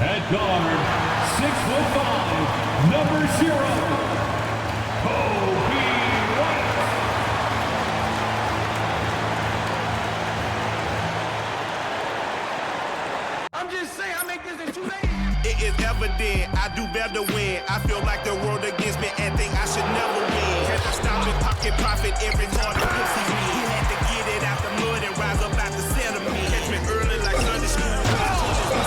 At guard, 6'5", number 0, Kobe White. I'm just saying, I make this in 2 days. It is evident I do better when I feel like the world against me and think I should never win. Had to stop and pocket profit every time the pussy me. He had to get it out the mud and rise up out the settlement. Catch me early like Sunday school.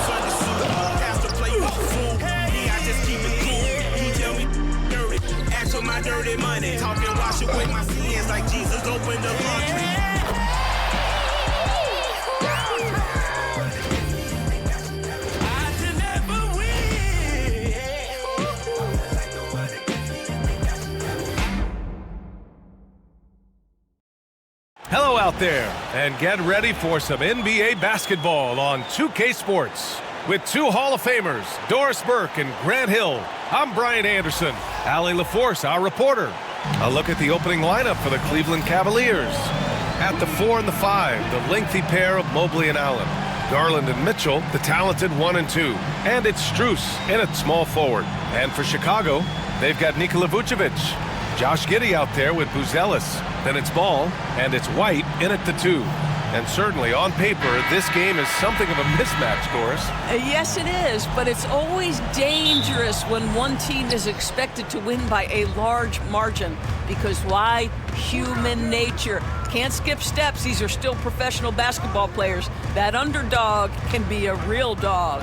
Sunday suit. Pastor play with the fool. Me, I just keep it cool. He tell me dirty. Ask for my dirty money. Talking wash away my sins like Jesus opened the laundry. Hello out there, and get ready for some NBA basketball on 2K Sports. With 2 Hall of Famers, Doris Burke and Grant Hill, I'm Brian Anderson. Allie LaForce, our reporter. A look at the opening lineup for the Cleveland Cavaliers. At the 4 and the 5, the lengthy pair of Mobley and Allen. Garland and Mitchell, the talented 1 and 2. And it's Strus in at small forward. And for Chicago, they've got Nikola Vucevic. Josh Giddey out there with Buzelis. Then it's Ball, and it's White in at the 2. And certainly on paper, this game is something of a mismatch, Doris. Yes, it is, but it's always dangerous when one team is expected to win by a large margin. Because why? Human nature. Can't skip steps. These are still professional basketball players. That underdog can be a real dog.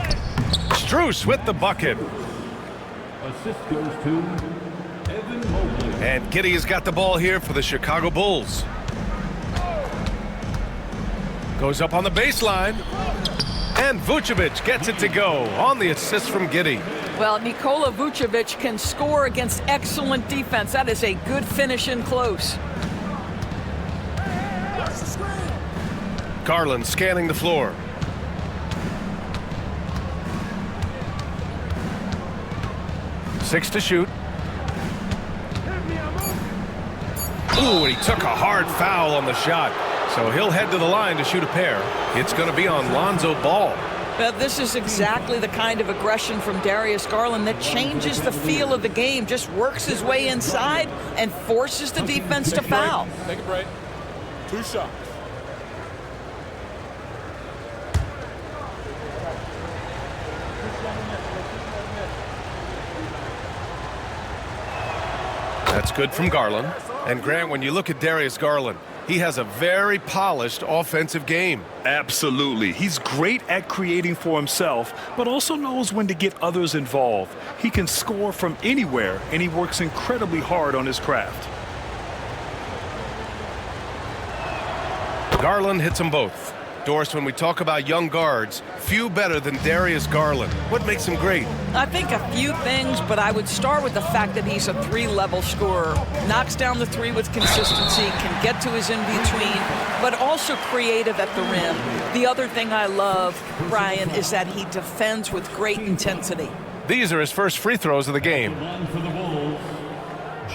Strus with the bucket. Assist goes to Evan Mobley. And Giddey has got the ball here for the Chicago Bulls. Goes up on the baseline. And Vucevic gets it to go on the assist from Giddey. Well, Nikola Vucevic can score against excellent defense. That is a good finish in close. Garland scanning the floor. Six to shoot. Ooh, and he took a hard foul on the shot. So he'll head to the line to shoot a pair. It's going to be on Lonzo Ball. This is exactly the kind of aggression from Darius Garland that changes the feel of the game, just works his way inside and forces the defense to foul. Take a break. 2 shots. That's good from Garland. And Grant, when you look at Darius Garland, he has a very polished offensive game. Absolutely. He's great at creating for himself, but also knows when to get others involved. He can score from anywhere, and he works incredibly hard on his craft. Garland hits them both. Doris, when we talk about young guards, few better than Darius Garland. What makes him great? I think a few things, but I would start with the fact that he's a 3-level scorer. Knocks down the 3 with consistency, can get to his in-between, but also creative at the rim. The other thing I love, Brian, is that he defends with great intensity. These are his first free throws of the game. Line for the Bulls,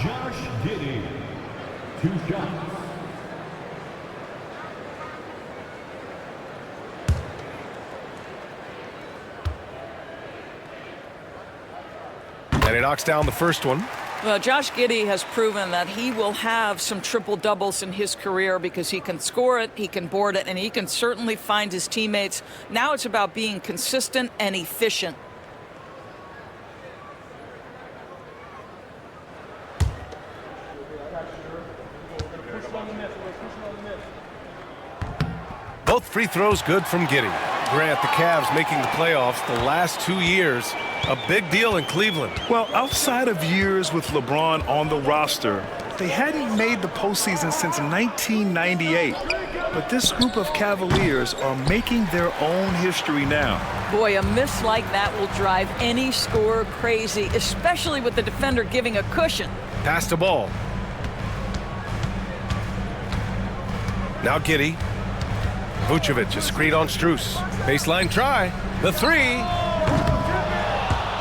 Josh Giddey. 2 shots. And he knocks down the first one. Well, Josh Giddey has proven that he will have some triple-doubles in his career because he can score it, he can board it, and he can certainly find his teammates. Now it's about being consistent and efficient. Both free throws good from Giddey. Grant, the Cavs making the playoffs the last 2 years. A big deal in Cleveland. Well, outside of years with LeBron on the roster, they hadn't made the postseason since 1998. But this group of Cavaliers are making their own history now. Boy, a miss like that will drive any scorer crazy, especially with the defender giving a cushion. Pass the ball. Now Giddey. Vucevic, a screen on Strus. Baseline try. The 3.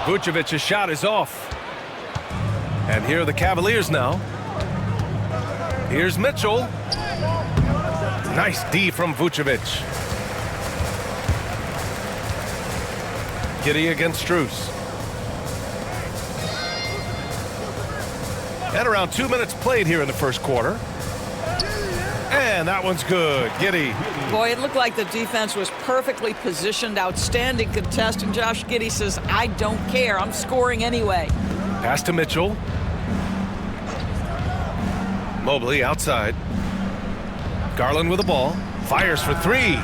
Vucevic's shot is off. And here are the Cavaliers now. Here's Mitchell. Nice D from Vucevic. Giddy against Strus. And around 2 minutes played here in the first quarter. And that one's good. Giddy. Boy, it looked like the defense was perfectly positioned. Outstanding contest. And Josh Giddy says, I don't care. I'm scoring anyway. Pass to Mitchell. Mobley outside. Garland with the ball. Fires for three.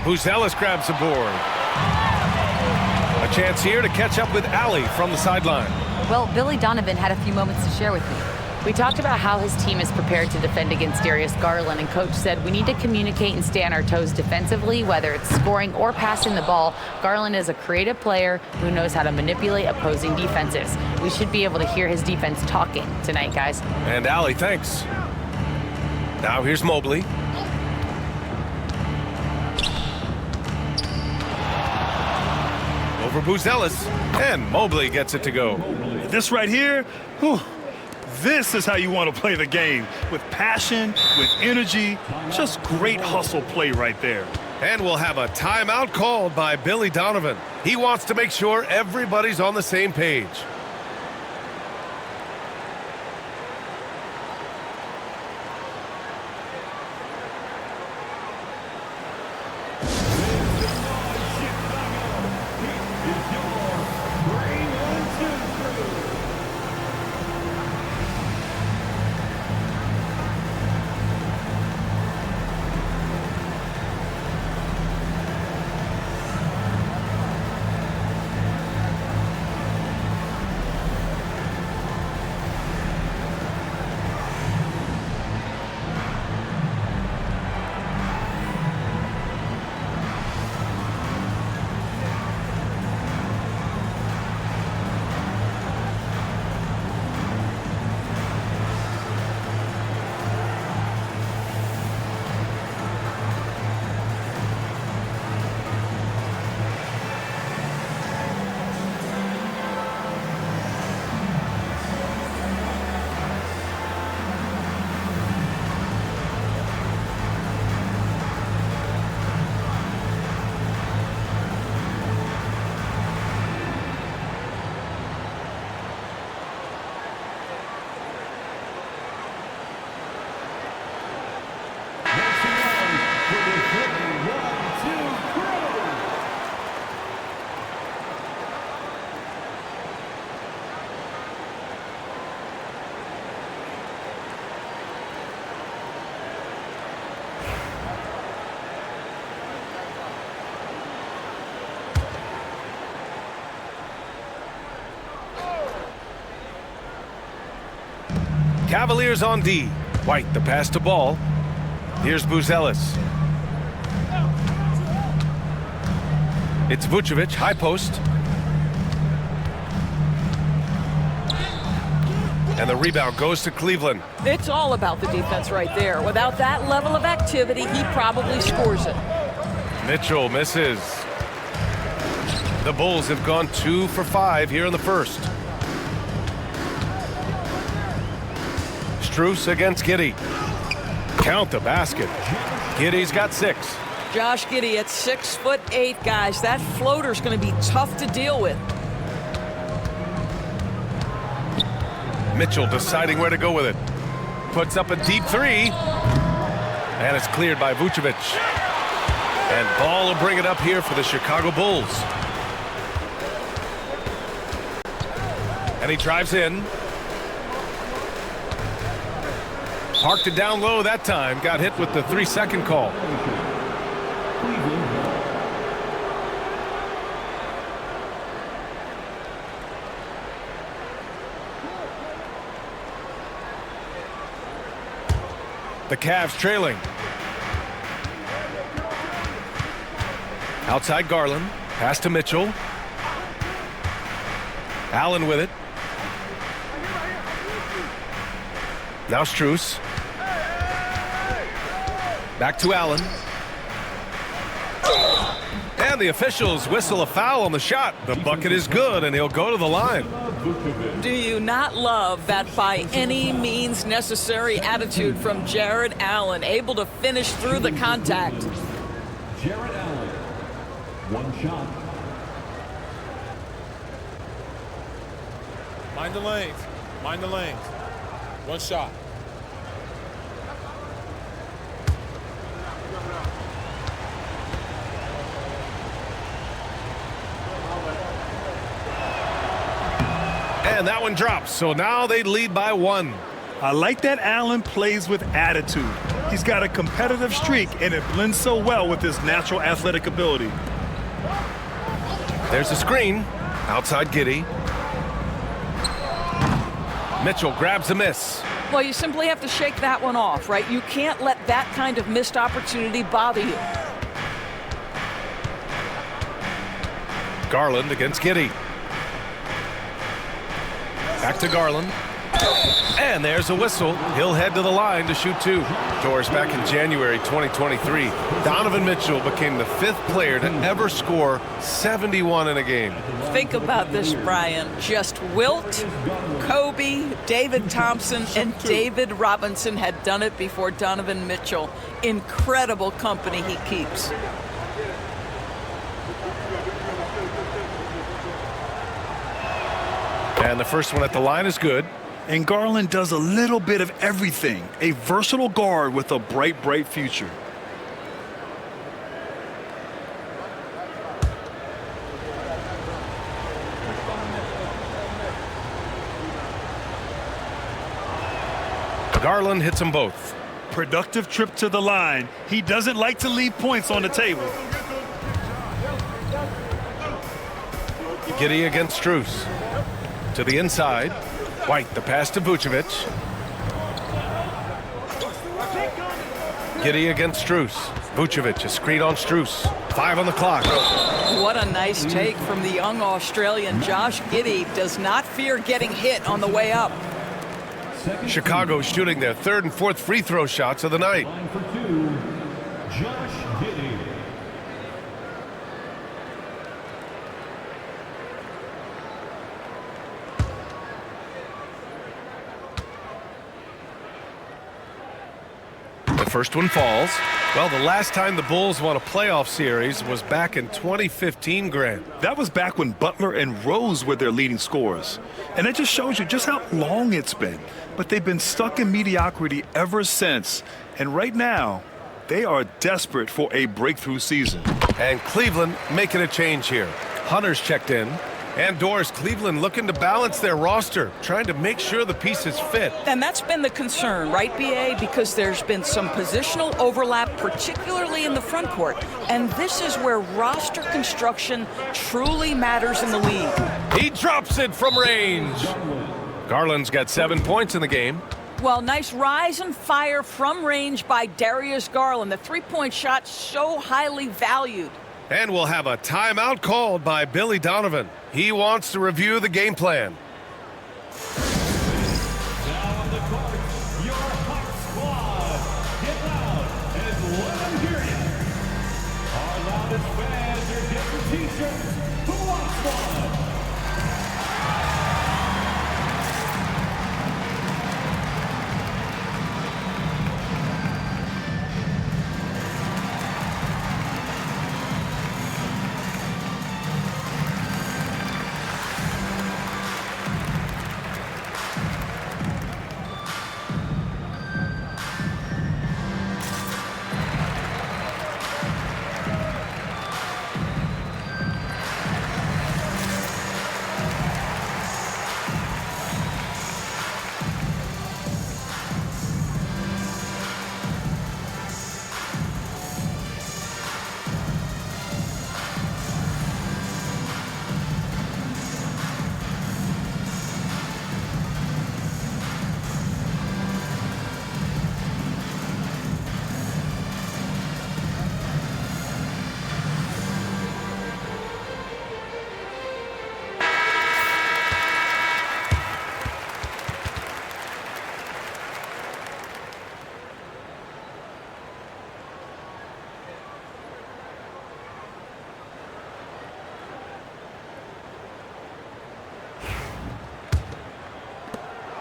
Buzelis grabs the board. A chance here to catch up with Allie from the sideline. Well, Billy Donovan had a few moments to share with me. We talked about how his team is prepared to defend against Darius Garland, and Coach said we need to communicate and stay on our toes defensively, whether it's scoring or passing the ball. Garland is a creative player who knows how to manipulate opposing defenses. We should be able to hear his defense talking tonight, guys. And Allie, thanks. Now here's Mobley. Over Buzelis, and Mobley gets it to go. This right here, whew, this is how you want to play the game. With passion, with energy, just great hustle play right there. And we'll have a timeout called by Billy Donovan. He wants to make sure everybody's on the same page. Cavaliers on D. White the pass to Ball. Here's Buzelis. It's Vucevic, high post. And the rebound goes to Cleveland. It's all about the defense right there. Without that level of activity, he probably scores it. Mitchell misses. The Bulls have gone 2 for 5 here in the first. Strus against Giddy. Count the basket. Giddy's got 6. Josh Giddy at 6'8", guys. That floater's going to be tough to deal with. Mitchell deciding where to go with it. Puts up a deep 3. And it's cleared by Vucevic. And Ball will bring it up here for the Chicago Bulls. And he drives in. Parked it down low that time. Got hit with the 3-second call. The Cavs trailing. Outside Garland. Pass to Mitchell. Allen with it. Now Strus. Back to Allen. And the officials whistle a foul on the shot. The bucket is good, and he'll go to the line. Do you not love that by any means necessary attitude from Jared Allen, able to finish through the contact? Jared Allen, one shot. Mind the lanes. Mind the lanes. One shot. And that one drops, so now they lead by 1. I like that Allen plays with attitude. He's got a competitive streak, and it blends so well with his natural athletic ability. There's a screen. Outside Giddey. Mitchell grabs a miss. Well, you simply have to shake that one off, right? You can't let that kind of missed opportunity bother you. Garland against Giddey. Back to Garland. And there's a whistle. He'll head to the line to shoot 2. Doris, back in January 2023, Donovan Mitchell became the 5th player to ever score 71 in a game. Think about this, Brian. Just Wilt, Kobe, David Thompson, and David Robinson had done it before Donovan Mitchell. Incredible company he keeps. And the first one at the line is good. And Garland does a little bit of everything. A versatile guard with a bright, bright future. Garland hits them both. Productive trip to the line. He doesn't like to leave points on the table. Giddey against Strus. To the inside. White, the pass to Vucevic. Giddey against Strus. Vucevic, a screen on Strus. 5 on the clock. What a nice take from the young Australian. Josh Giddey does not fear getting hit on the way up. Chicago shooting their 3rd and 4th free throw shots of the night. Line for 2, Josh Giddey. The first one falls. Well, the last time the Bulls won a playoff series was back in 2015, Grant. That was back when Butler and Rose were their leading scorers. And it just shows you just how long it's been. But they've been stuck in mediocrity ever since. And right now, they are desperate for a breakthrough season. And Cleveland making a change here. Hunter's checked in. And Doris, Cleveland looking to balance their roster, trying to make sure the pieces fit. And that's been the concern, right, BA? Because there's been some positional overlap, particularly in the front court. And this is where roster construction truly matters in the league. He drops it from range. Garland's got 7 points in the game. Well, nice rise and fire from range by Darius Garland. The three-point shot so highly valued. And we'll have a timeout called by Billy Donovan. He wants to review the game plan. Now on the court, your hot squad. Get loud and let them hear it. Our loudest fans are different t-shirts. Who wants one?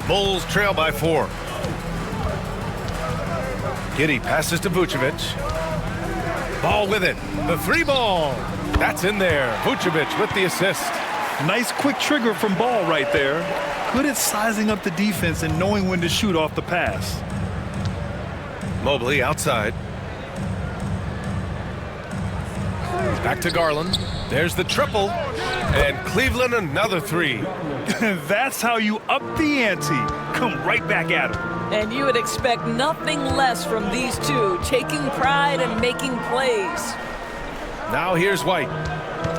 Bulls trail by 4. Giddey passes to Vucevic. Ball with it. The 3 ball. That's in there. Vucevic with the assist. Nice quick trigger from Ball right there. Good at sizing up the defense and knowing when to shoot off the pass. Mobley outside. Back to Garland. There's the triple. And Cleveland another three. That's how you up the ante. Come right back at him. And you would expect nothing less from these two, taking pride and making plays. Now here's White.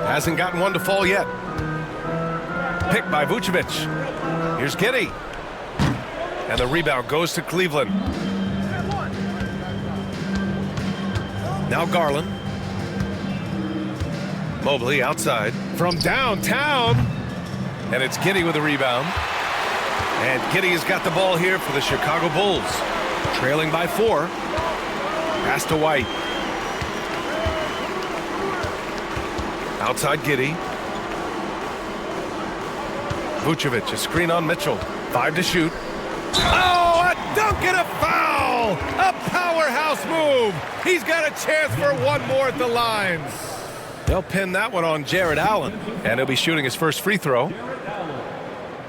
Hasn't gotten one to fall yet. Picked by Vucevic. Here's Giddey. And the rebound goes to Cleveland. Now Garland. Mobley outside from downtown. And it's Giddey with the rebound. And Giddey has got the ball here for the Chicago Bulls. Trailing by 4. Pass to White. Outside Giddey. Vucevic, a screen on Mitchell. 5 to shoot. Oh, a dunk and a foul! A powerhouse move! He's got a chance for one more at the lines. They'll pin that one on Jared Allen, and he'll be shooting his first free throw.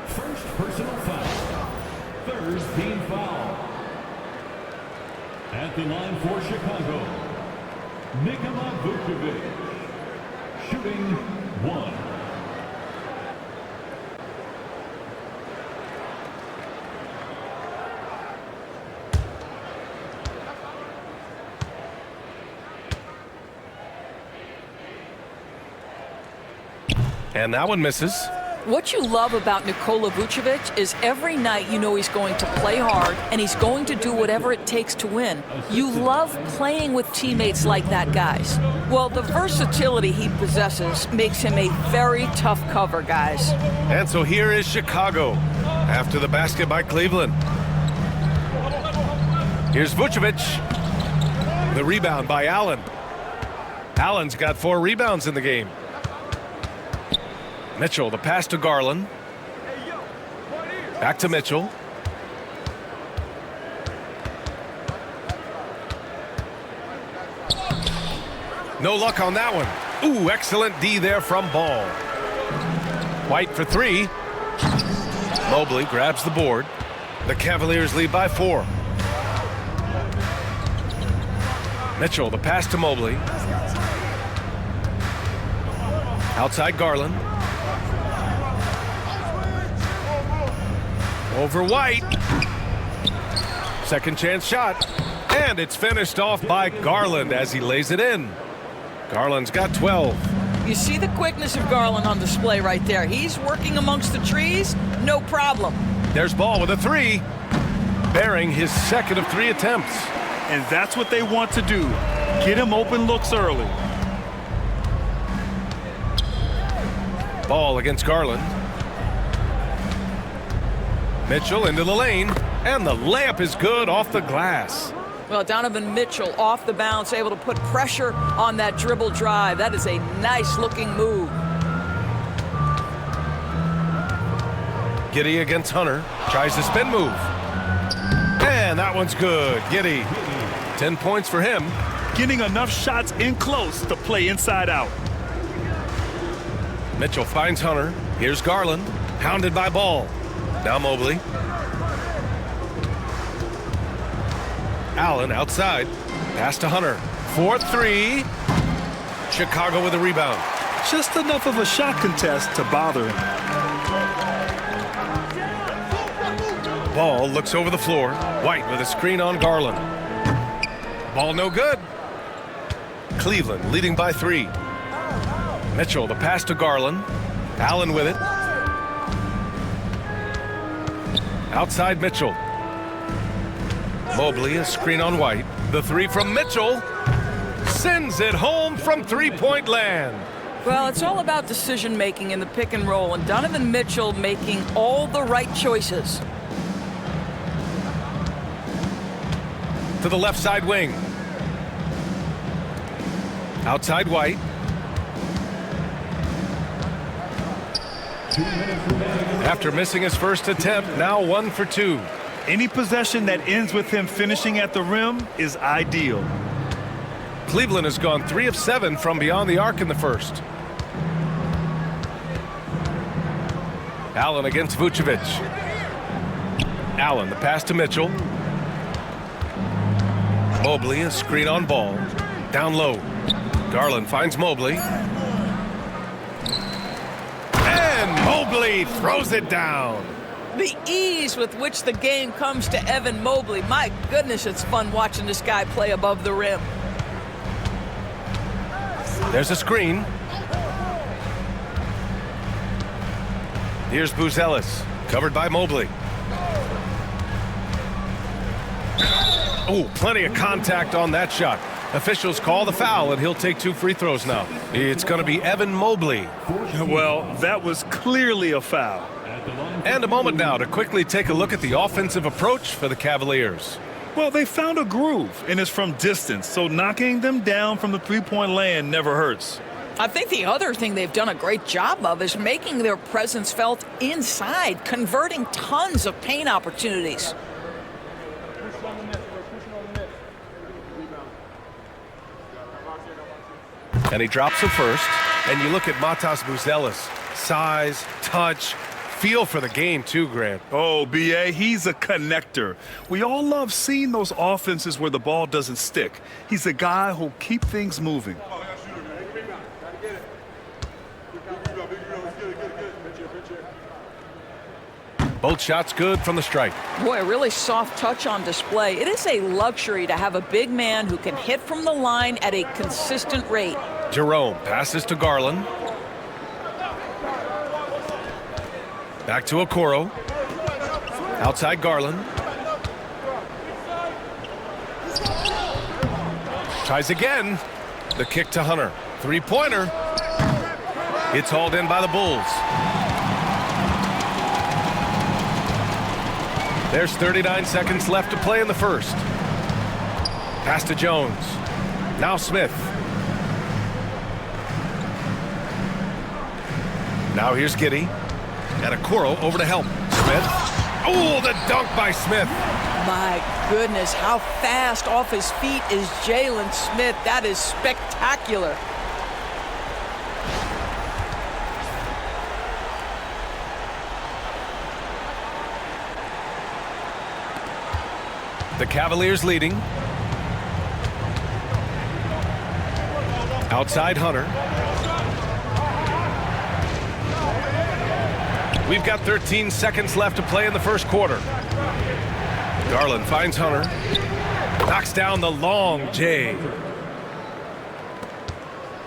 First personal foul. Third team foul. At the line for Chicago, Nikola Vucevic. Shooting 1. And that one misses. What you love about Nikola Vucevic is every night you know he's going to play hard and he's going to do whatever it takes to win. You love playing with teammates like that, guys. Well, the versatility he possesses makes him a very tough cover, guys. And so here is Chicago after the basket by Cleveland. Here's Vucevic. The rebound by Allen. Allen's got 4 rebounds in the game. Mitchell, the pass to Garland. Back to Mitchell. No luck on that one. Ooh, excellent D there from Ball. White for 3. Mobley grabs the board. The Cavaliers lead by 4. Mitchell, the pass to Mobley. Outside Garland. Over White. Second chance shot. And it's finished off by Garland as he lays it in. Garland's got 12. You see the quickness of Garland on display right there. He's working amongst the trees, no problem. There's Ball with a 3. Bearing his second of 3 attempts. And that's what they want to do. Get him open looks early. Ball against Garland. Mitchell into the lane, and the layup is good off the glass. Well, Donovan Mitchell off the bounce, able to put pressure on that dribble drive. That is a nice-looking move. Giddey against Hunter. Tries the spin move. And that one's good. Giddey. 10 points for him. Getting enough shots in close to play inside out. Mitchell finds Hunter. Here's Garland. Hounded by Ball. Now Mobley. Allen outside. Pass to Hunter. 4-3. Chicago with a rebound. Just enough of a shot contest to bother him. Ball looks over the floor. White with a screen on Garland. Ball no good. Cleveland leading by 3. Mitchell, the pass to Garland. Allen with it. Outside Mitchell. Mobley, a screen on White. The 3 from Mitchell. Sends it home from three-point land. Well, it's all about decision-making in the pick and roll, and Donovan Mitchell making all the right choices. To the left side wing. Outside White. After missing his first attempt, now 1 for 2. Any possession that ends with him finishing at the rim is ideal. Cleveland has gone 3 of 7 from beyond the arc in the first. Allen against Vucevic. Allen, the pass to Mitchell. Mobley, a screen on ball. Down low. Garland finds Mobley. And Mobley throws it down. The ease with which the game comes to Evan Mobley. My goodness, it's fun watching this guy play above the rim. There's a screen. Here's Buzelis, covered by Mobley. Oh, plenty of contact on that shot. Officials call the foul, and he'll take 2 free throws now. It's going to be Evan Mobley. Well, that was clearly a foul. And a moment now to quickly take a look at the offensive approach for the Cavaliers. Well, they found a groove, and it's from distance, so knocking them down from the three-point land never hurts. I think the other thing they've done a great job of is making their presence felt inside, converting tons of paint opportunities. And he drops it first. And you look at Matas Buzelis. Size, touch, feel for the game too, Grant. Oh, B.A., he's a connector. We all love seeing those offenses where the ball doesn't stick. He's a guy who'll keep things moving. Both shots good from the stripe. Boy, a really soft touch on display. It is a luxury to have a big man who can hit from the line at a consistent rate. Jerome passes to Garland. Back to Okoro. Outside Garland. Tries again. The kick to Hunter. Three-pointer. It's hauled in by the Bulls. There's 39 seconds left to play in the first. Pass to Jones. Now Smith. Now here's Giddey. And Okoro over to help. Smith. Oh, the dunk by Smith. My goodness, how fast off his feet is Jalen Smith. That is spectacular. The Cavaliers leading. Outside Hunter. We've got 13 seconds left to play in the first quarter. Garland finds Hunter. Knocks down the long J.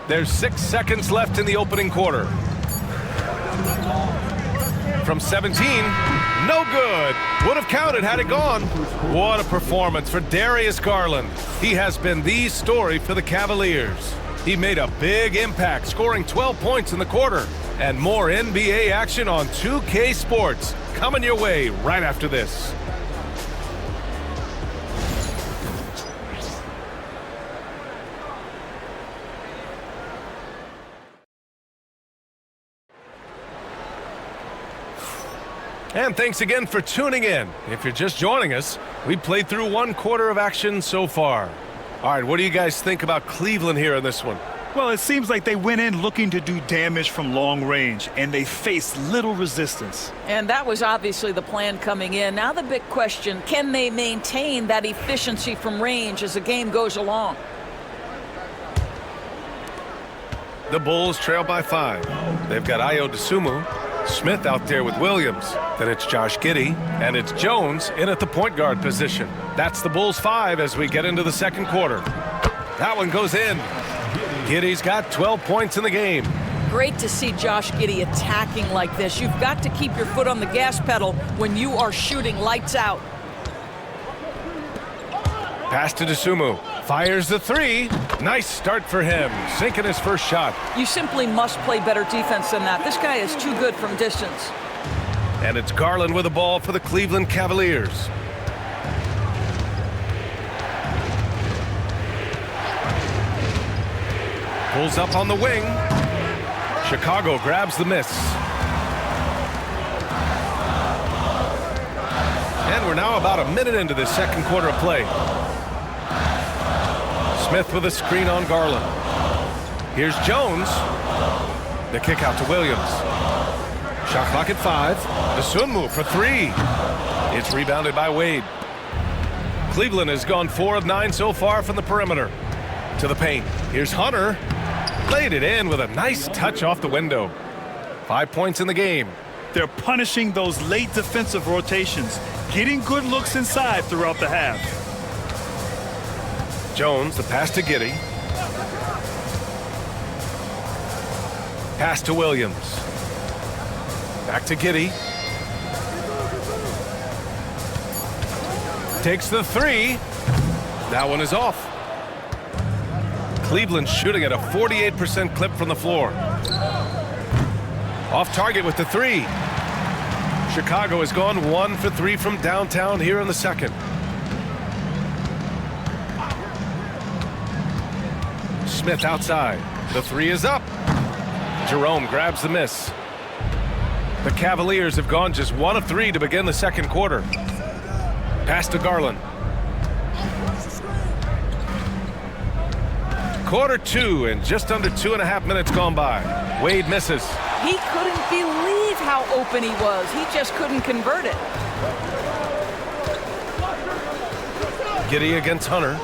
There's 6 seconds left in the opening quarter. From 17, no good. Would have counted had it gone. What a performance for Darius Garland. He has been the story for the Cavaliers. He made a big impact, scoring 12 points in the quarter. And more NBA action on 2K Sports coming your way right after this. And thanks again for tuning in. If you're just joining us, we played through 1 quarter of action so far. All right, what do you guys think about Cleveland here in this one? Well, it seems like they went in looking to do damage from long range, and they faced little resistance. And that was obviously the plan coming in. Now the big question, can they maintain that efficiency from range as the game goes along? The Bulls trail by 5. They've got Ayo Dosunmu. Smith out there with Williams. Then it's Josh Giddey, and it's Jones in at the point guard position. That's the Bulls 5 as we get into the second quarter. That one goes in. Giddey's got 12 points in the game. Great to see Josh Giddey attacking like this. You've got to keep your foot on the gas pedal when you are shooting lights out. Pass to Dosunmu. Fires the 3. Nice start for him. Sinking his first shot. You simply must play better defense than that. This guy is too good from distance. And it's Garland with the ball for the Cleveland Cavaliers. Pulls up on the wing. Chicago grabs the miss. And we're now about a minute into the second quarter of play. Smith with a screen on Garland. Here's Jones. The kick out to Williams. Shot clock at 5. Dosunmu for 3. It's rebounded by Wade. Cleveland has gone 4 of 9 so far from the perimeter. To the paint. Here's Hunter. Laid it in with a nice touch off the window. 5 points in the game. They're punishing those late defensive rotations, getting good looks inside throughout the half. Jones, the pass to Giddey. Pass to Williams. Back to Giddey. Takes the 3. That one is off. Cleveland shooting at a 48% clip from the floor. Off target with the 3. Chicago has gone 1 for 3 from downtown here in the second. Smith outside. The 3 is up. Jerome grabs the miss. The Cavaliers have gone just 1 of 3 to begin the second quarter. Pass to Garland. Quarter 2 and just under 2.5 minutes gone by. Wade misses. He couldn't believe how open he was. He just couldn't convert it. Giddey against Hunter.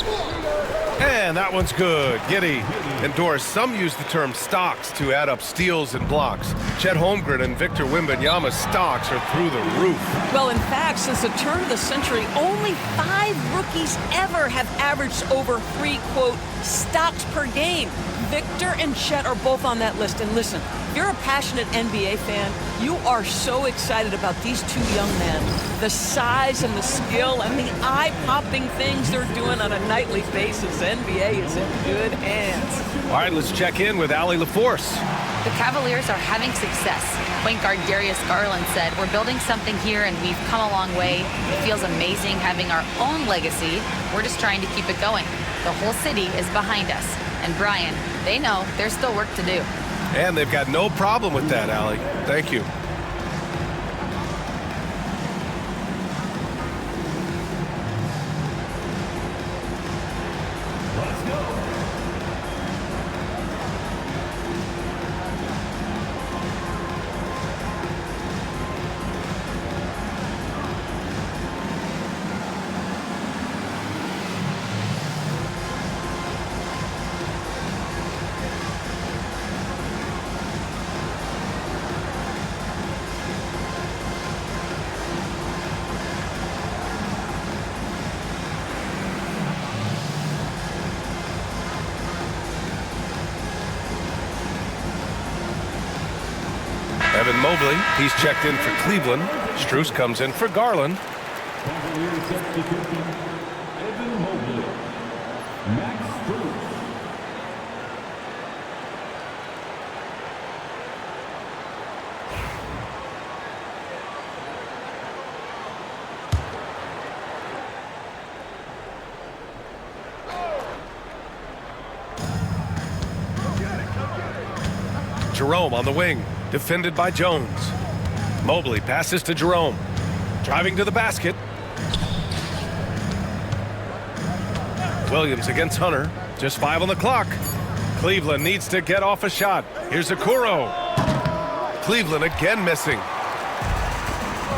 And that one's good. Giddey. And Doris, some use the term stocks to add up steals and blocks. Chet Holmgren and Victor Wembanyama's stocks are through the roof. Well, in fact, since the turn of the century, only 5 rookies ever have averaged over 3, quote, stocks per game. Victor and Chet are both on that list. And listen, if you're a passionate NBA fan, you are so excited about these 2 young men. The size and the skill and the eye-popping things they're doing on a nightly basis. NBA is in good hands. All right, let's check in with Allie LaForce. The Cavaliers are having success. Point guard Darius Garland said, "We're building something here and we've come a long way. It feels amazing having our own legacy. We're just trying to keep it going. The whole city is behind us." And Brian, they know there's still work to do. And they've got no problem with that, Allie. Thank you. Let's go. Evan Mobley, he's checked in for Cleveland. Strus comes in for Garland. Cavaliers substitution, Evan Mobley, Max Strus. Jerome on the wing, defended by Jones. Mobley passes to Jerome. Driving to the basket. Williams against Hunter. Just 5 on the clock. Cleveland needs to get off a shot. Here's Okoro. Cleveland again missing.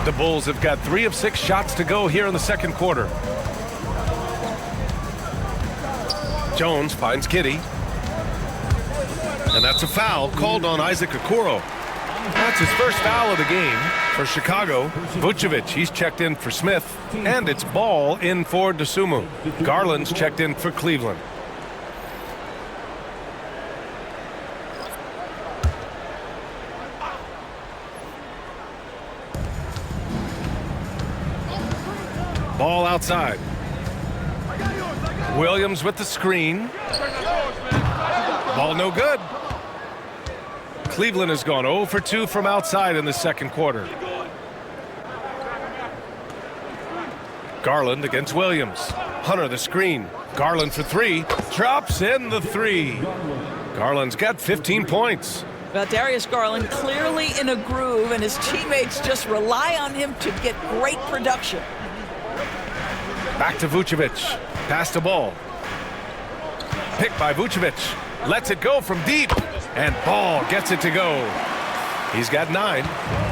The Bulls have got 3 of 6 shots to go here in the second quarter. Jones finds Giddey. And that's a foul called on Isaac Okoro. That's his first foul of the game for Chicago. Vucevic, he's checked in for Smith. And it's ball in for Dosunmu. Garland's checked in for Cleveland. Ball outside. Williams with the screen. Ball no good. Cleveland has gone 0 for 2 from outside in the second quarter. Garland against Williams. Hunter the screen. Garland for 3. Drops in the 3. Garland's got 15 points. Well, Darius Garland clearly in a groove, and his teammates just rely on him to get great production. Back to Vucevic. Pass the ball. Picked by Vucevic. Lets it go from deep. And Ball gets it to go. He's got 9.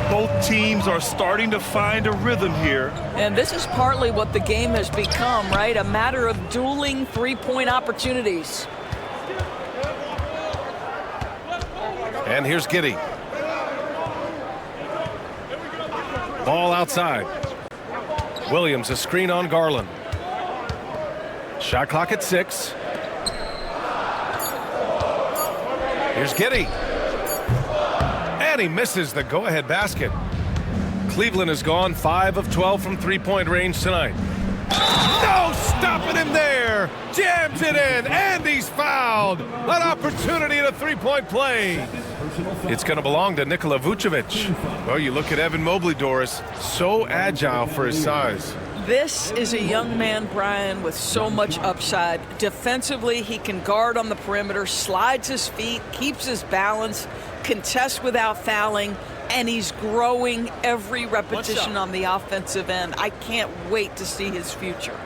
Both teams are starting to find a rhythm here. And this is partly what the game has become, right? A matter of dueling three-point opportunities. And here's Giddey. Ball outside. Williams, a screen on Garland. Shot clock at 6. Here's Giddey. And he misses the go-ahead basket. Cleveland has gone 5 of 12 from three-point range tonight. No stopping him there. Jams it in, and he's fouled. An opportunity at a three-point play. It's going to belong to Nikola Vucevic. Well, you look at Evan Mobley, Doris, so agile for his size. This is a young man, Brian, with so much upside. Defensively, he can guard on the perimeter, slides his feet, keeps his balance, contests without fouling, and he's growing every repetition on the offensive end. I can't wait to see his future.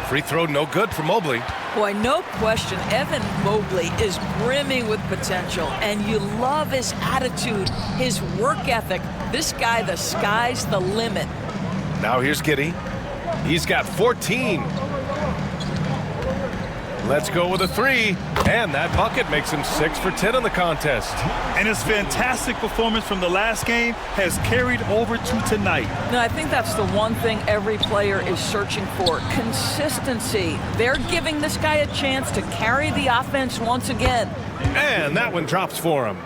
Free throw no good for Mobley. Boy, no question, Evan Mobley is brimming with potential, and you love his attitude, his work ethic. This guy, the sky's the limit. Now here's Giddey. He's got 14. Let's go with a 3. And that bucket makes him 6 for 10 in the contest. And his fantastic performance from the last game has carried over to tonight. No, I think that's the one thing every player is searching for, consistency. They're giving this guy a chance to carry the offense once again. And that one drops for him.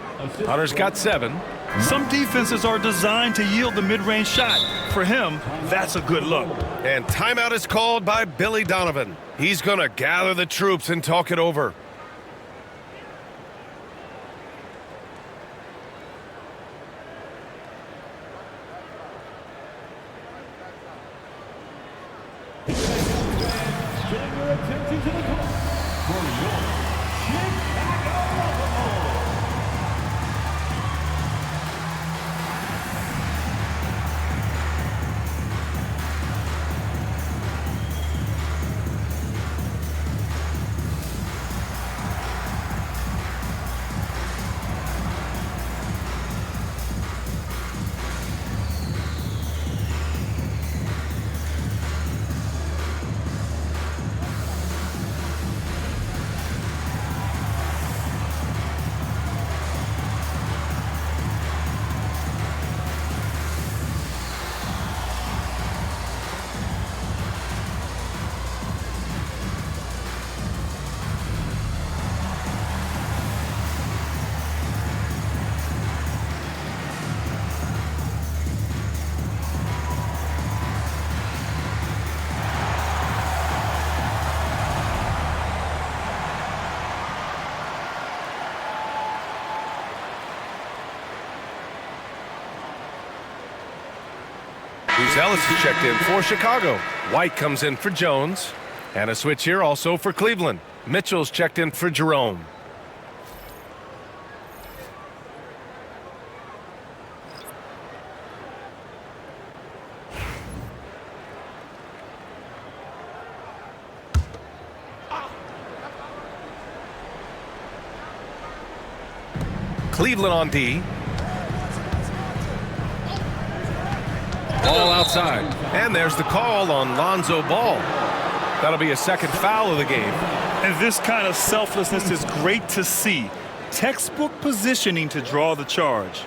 Hunter's got 7. Some defenses are designed to yield the mid-range shot. For him, that's a good look. And timeout is called by Billy Donovan. He's going to gather the troops and talk it over. Getting your attention to the court for your Chicago Bulls. Ellis is checked in for Chicago. White comes in for Jones. And a switch here also for Cleveland. Mitchell's checked in for Jerome. Cleveland on D. Ball outside. And there's the call on Lonzo Ball. That'll be a second foul of the game. And this kind of selflessness is great to see. Textbook positioning to draw the charge.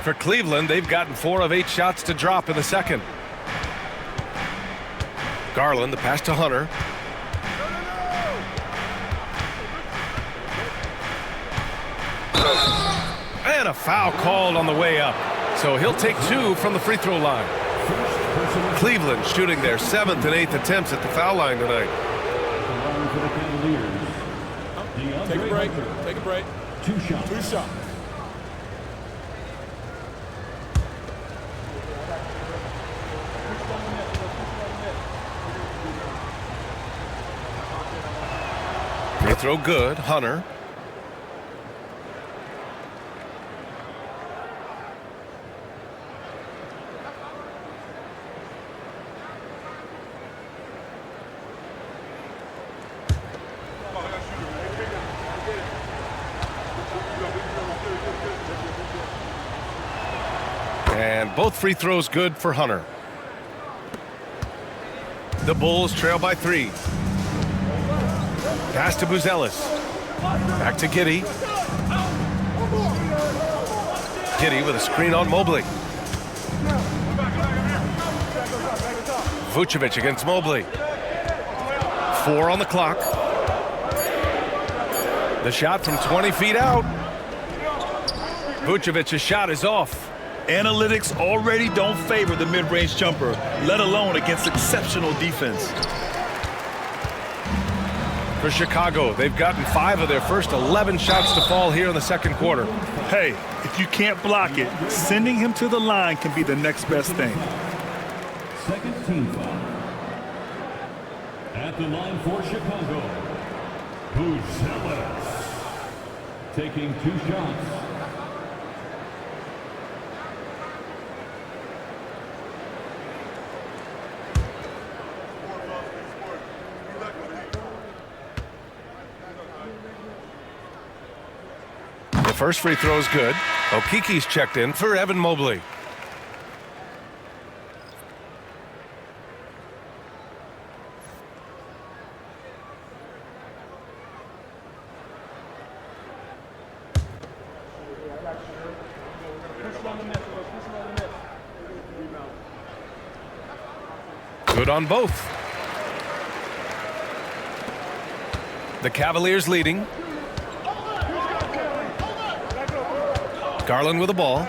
For Cleveland, they've gotten 4 of 8 shots to drop in the second. Garland, the pass to Hunter. And a foul called on the way up. So he'll take 2 from the free throw line. Cleveland shooting their 7th and 8th attempts at the foul line tonight. Take a break. Take a break. 2 shots. 2 shots. Free throw good. Hunter. Both free throws good for Hunter. The Bulls trail by 3. Pass to Buzelis. Back to Giddey. Giddey with a screen on Mobley. Vucevic against Mobley. 4 on the clock. The shot from 20 feet out. Vucevic's shot is off. Analytics already don't favor the mid-range jumper, let alone against exceptional defense. For Chicago, they've gotten 5 of their first 11 shots to fall here in the second quarter. Hey, if you can't block it, sending him to the line can be the next best thing. Second team foul. At the line for Chicago, Buzelis. Taking 2 shots. The first free throw is good. Okiki's checked in for Evan Mobley. Good on both. The Cavaliers leading. Garland with the ball.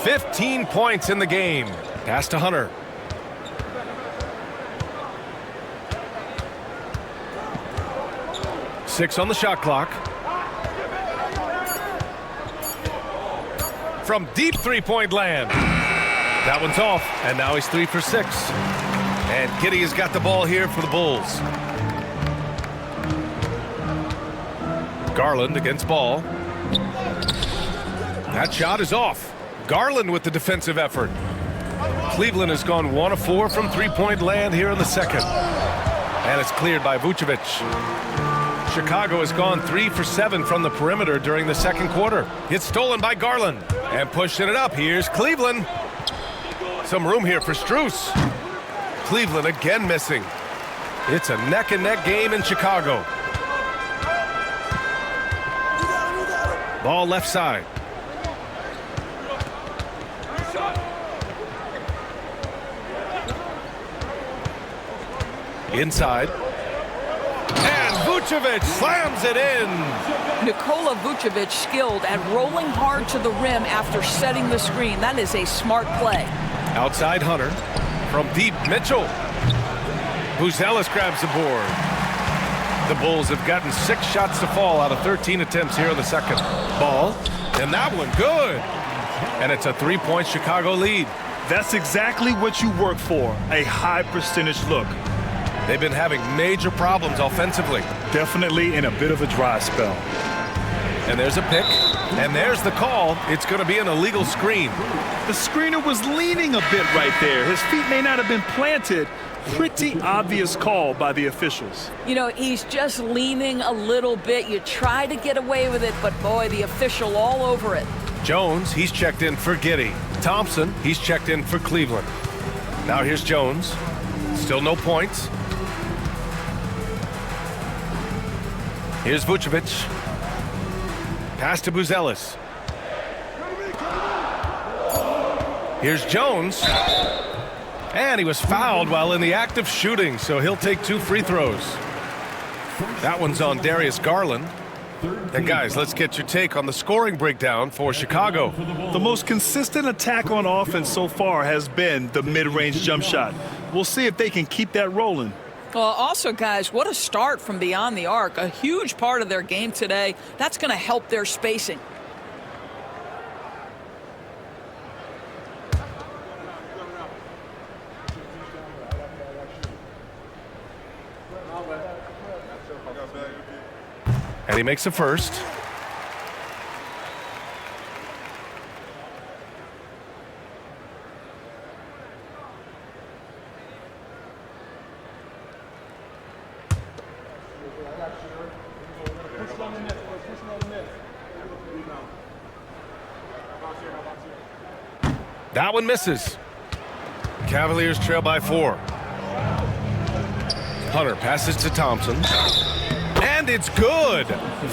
15 points in the game. Pass to Hunter. Six on the shot clock. From deep three-point land. That one's off, and now he's 3 for 6. And Giddey has got the ball here for the Bulls. Garland against Ball. That shot is off. Garland with the defensive effort. Cleveland has gone 1 of 4 from three-point land here in the second. And it's cleared by Vucevic. Chicago has gone 3 for 7 from the perimeter during the second quarter. It's stolen by Garland. And pushing it up. Here's Cleveland. Some room here for Strus. Cleveland again missing. It's a neck-and-neck game in Chicago. Ball left side. Inside. And Vucevic slams it in. Nikola Vucevic skilled at rolling hard to the rim after setting the screen. That is a smart play. Outside Hunter. From deep, Mitchell. Buzelis grabs the board. The Bulls have gotten 6 shots to fall out of 13 attempts here in the second. Ball. And that one good. And it's a 3-point Chicago lead. That's exactly what you work for, a high percentage look. They've been having major problems offensively. Definitely in a bit of a dry spell. And there's a pick. And there's the call. It's going to be an illegal screen. The screener was leaning a bit right there. His feet may not have been planted. Pretty obvious call by the officials. You know, he's just leaning a little bit. You try to get away with it, but boy, the official all over it. Jones, he's checked in for Giddey. Thompson, he's checked in for Cleveland. Now here's Jones. Still no points. Here's Vucevic. Pass to Buzelis. Here's Jones. And he was fouled while in the act of shooting, so he'll take 2 free throws. That one's on Darius Garland. And guys, let's get your take on the scoring breakdown for Chicago. The most consistent attack on offense so far has been the mid-range jump shot. We'll see if they can keep that rolling. Well, also, guys, what a start from beyond the arc. A huge part of their game today. That's going to help their spacing. And he makes the first. That one misses. Cavaliers trail by 4. Hunter passes to Thompson. And it's good.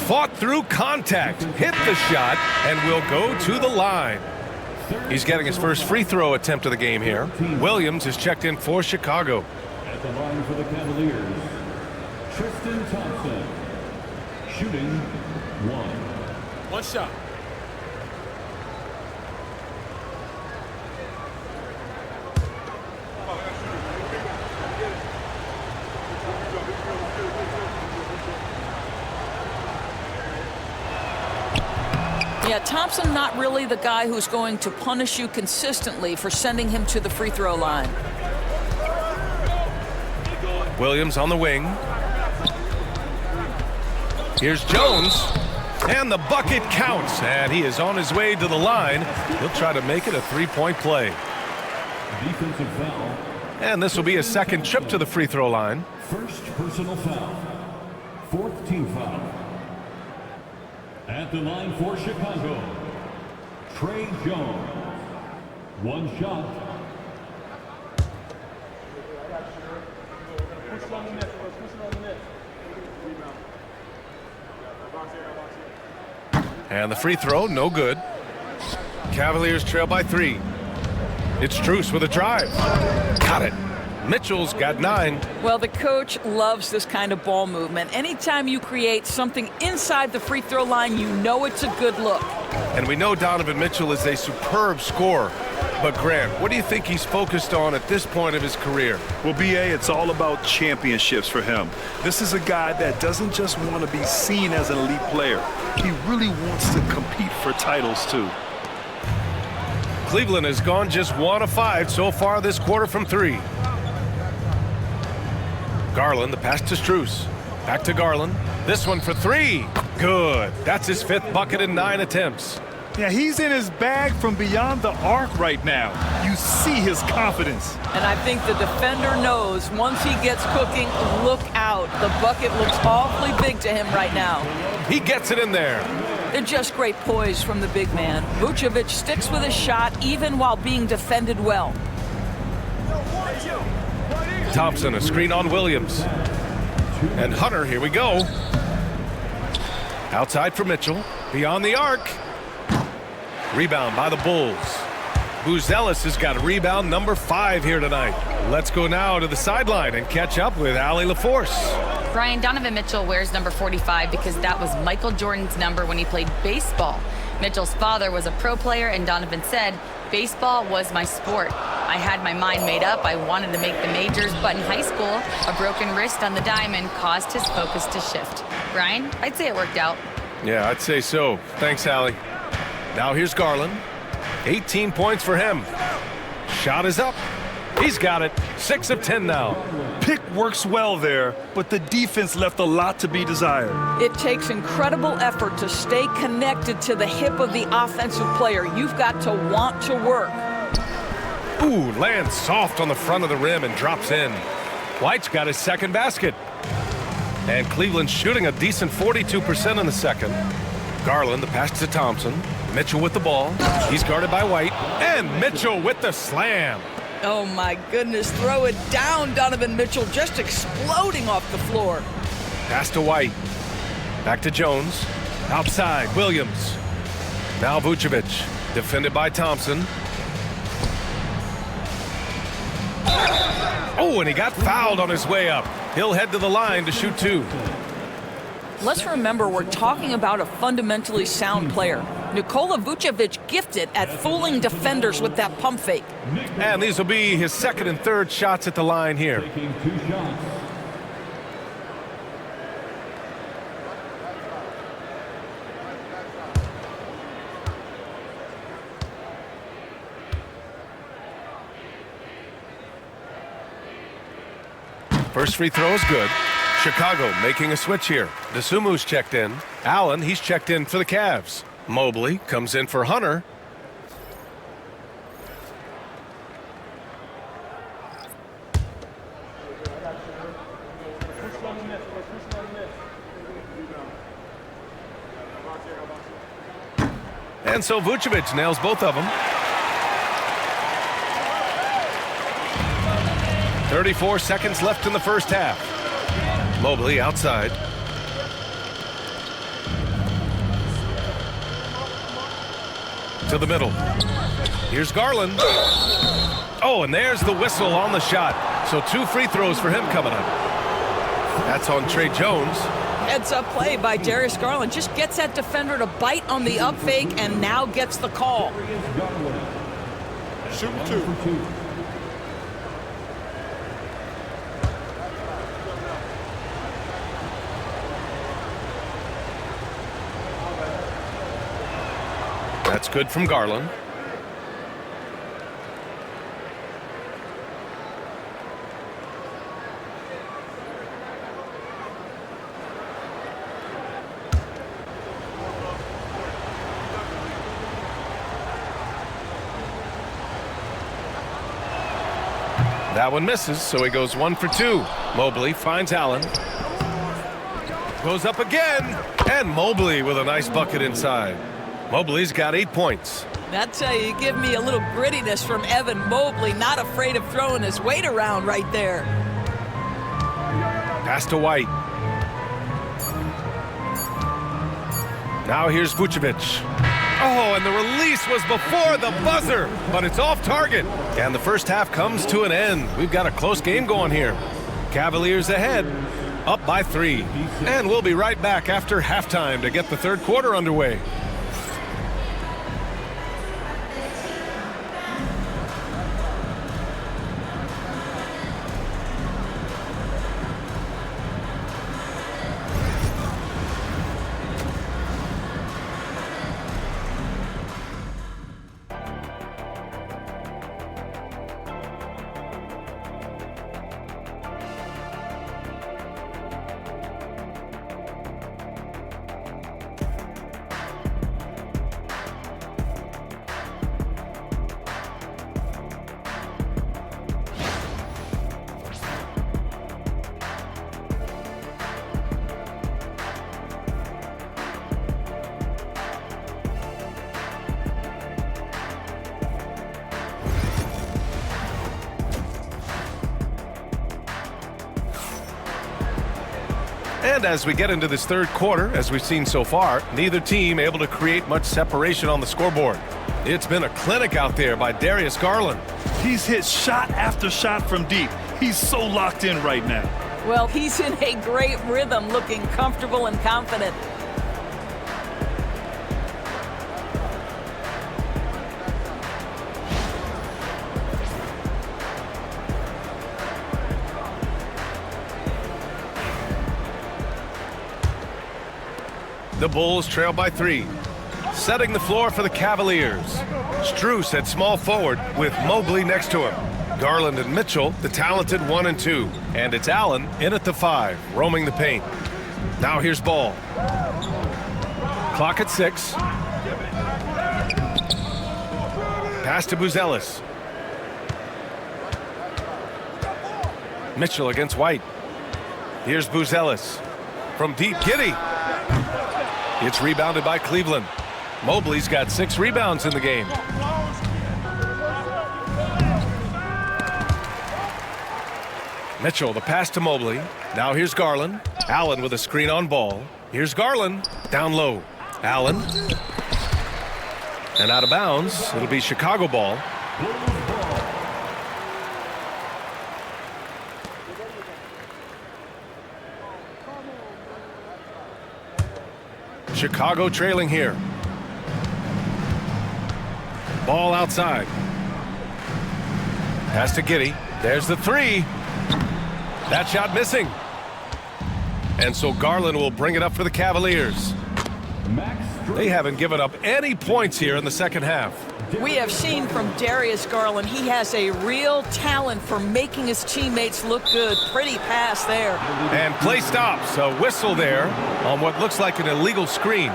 Fought through contact, hit the shot, and will go to the line. He's getting his first free throw attempt of the game here. Williams is checked in for Chicago. At the line for the Cavaliers, Tristan Thompson, shooting 1. One shot. Yeah, Thompson not really the guy who's going to punish you consistently for sending him to the free throw line. Williams on the wing. Here's Jones. And the bucket counts. And he is on his way to the line. He'll try to make it a 3-point play. Defensive foul. And this will be his second trip to the free throw line. First personal foul. 4th team foul. At the line for Chicago, Trey Jones. 1 shot. And the free throw, no good. Cavaliers trail by 3. It's Strus with a drive. Got it. Mitchell's got 9. Well, the coach loves this kind of ball movement. Anytime you create something inside the free throw line, you know it's a good look. And we know Donovan Mitchell is a superb scorer. But Grant, what do you think he's focused on at this point of his career? Well, B.A., it's all about championships for him. This is a guy that doesn't just want to be seen as an elite player. He really wants to compete for titles, too. Cleveland has gone just 1 of 5 so far this quarter from 3. Garland, the pass to Strus. Back to Garland. This one for 3. Good. That's his 5th bucket in 9 attempts. Yeah, he's in his bag from beyond the arc right now. You see his confidence. And I think the defender knows once he gets cooking, look out. The bucket looks awfully big to him right now. He gets it in there. They're just great poise from the big man. Vucevic sticks with his shot even while being defended well. Thompson, a screen on Williams. And Hunter, here we go. Outside for Mitchell. Beyond the arc. Rebound by the Bulls. Buzelis has got rebound number 5 here tonight. Let's go now to the sideline and catch up with Allie LaForce. Brian, Donovan Mitchell wears number 45 because that was Michael Jordan's number when he played baseball. Mitchell's father was a pro player, and Donovan said, "Baseball was my sport. I had my mind made up. I wanted to make the majors, but in high school, a broken wrist on the diamond caused his focus to shift." Brian, I'd say it worked out. Yeah, I'd say so. Thanks, Allie. Now here's Garland. 18 points for him. Shot is up. He's got it. 6 of 10 now. Pick works well there, but the defense left a lot to be desired. It takes incredible effort to stay connected to the hip of the offensive player. You've got to want to work. Ooh, lands soft on the front of the rim and drops in. White's got his second basket. And Cleveland's shooting a decent 42% in the second. Garland, the pass to Thompson. Mitchell with the ball. He's guarded by White. And Mitchell with the slam. Oh my goodness, throw it down, Donovan Mitchell, just exploding off the floor. Pass to White. Back to Jones. Outside, Williams. Now Vucevic, defended by Thompson. Oh, and he got fouled on his way up. He'll head to the line to shoot 2. Let's remember we're talking about a fundamentally sound player. Nikola Vucevic gifted at fooling defenders with that pump fake. And these will be his second and third shots at the line here. Taking 2 shots. First free throw is good. Chicago making a switch here. Desumu's checked in. Allen, he's checked in for the Cavs. Mobley comes in for Hunter. And so Vucevic nails both of them. 34 seconds left in the first half. Mobley outside. To the middle. Here's Garland. Oh, and there's the whistle on the shot. So 2 free throws for him coming up. That's on Trey Jones. Heads-up play by Darius Garland. Just gets that defender to bite on the up fake and now gets the call. Shooting 2. That's good from Garland. That one misses, so he goes 1 for 2. Mobley finds Allen. Goes up again, and Mobley with a nice bucket inside. Mobley's got 8 points. That's how you give me a little grittiness from Evan Mobley, not afraid of throwing his weight around right there. Pass to White. Now here's Vucevic. Oh, and the release was before the buzzer, but it's off target. And the first half comes to an end. We've got a close game going here. Cavaliers ahead, up by 3. And we'll be right back after halftime to get the third quarter underway. And as we get into this third quarter, as we've seen so far, neither team able to create much separation on the scoreboard. It's been a clinic out there by Darius Garland. He's hit shot after shot from deep. He's so locked in right now. Well, he's in a great rhythm, looking comfortable and confident. The Bulls trail by 3. Setting the floor for the Cavaliers. Strus at small forward with Mobley next to him. Garland and Mitchell, the talented 1 and 2. And it's Allen in at the 5, roaming the paint. Now here's Ball. Clock at 6. Pass to Buzelis. Mitchell against White. Here's Buzelis. From deep, Giddey. It's rebounded by Cleveland. Mobley's got 6 rebounds in the game. Mitchell, the pass to Mobley. Now here's Garland. Allen with a screen on Ball. Here's Garland. Down low. Allen. And out of bounds. It'll be Chicago ball. Chicago trailing here. Ball outside. Pass to Giddey. There's the 3. That shot missing. And so Garland will bring it up for the Cavaliers. They haven't given up any points here in the second half. We have seen from Darius Garland, he has a real talent for making his teammates look good. Pretty pass there. And play stops. A whistle there on what looks like an illegal screen.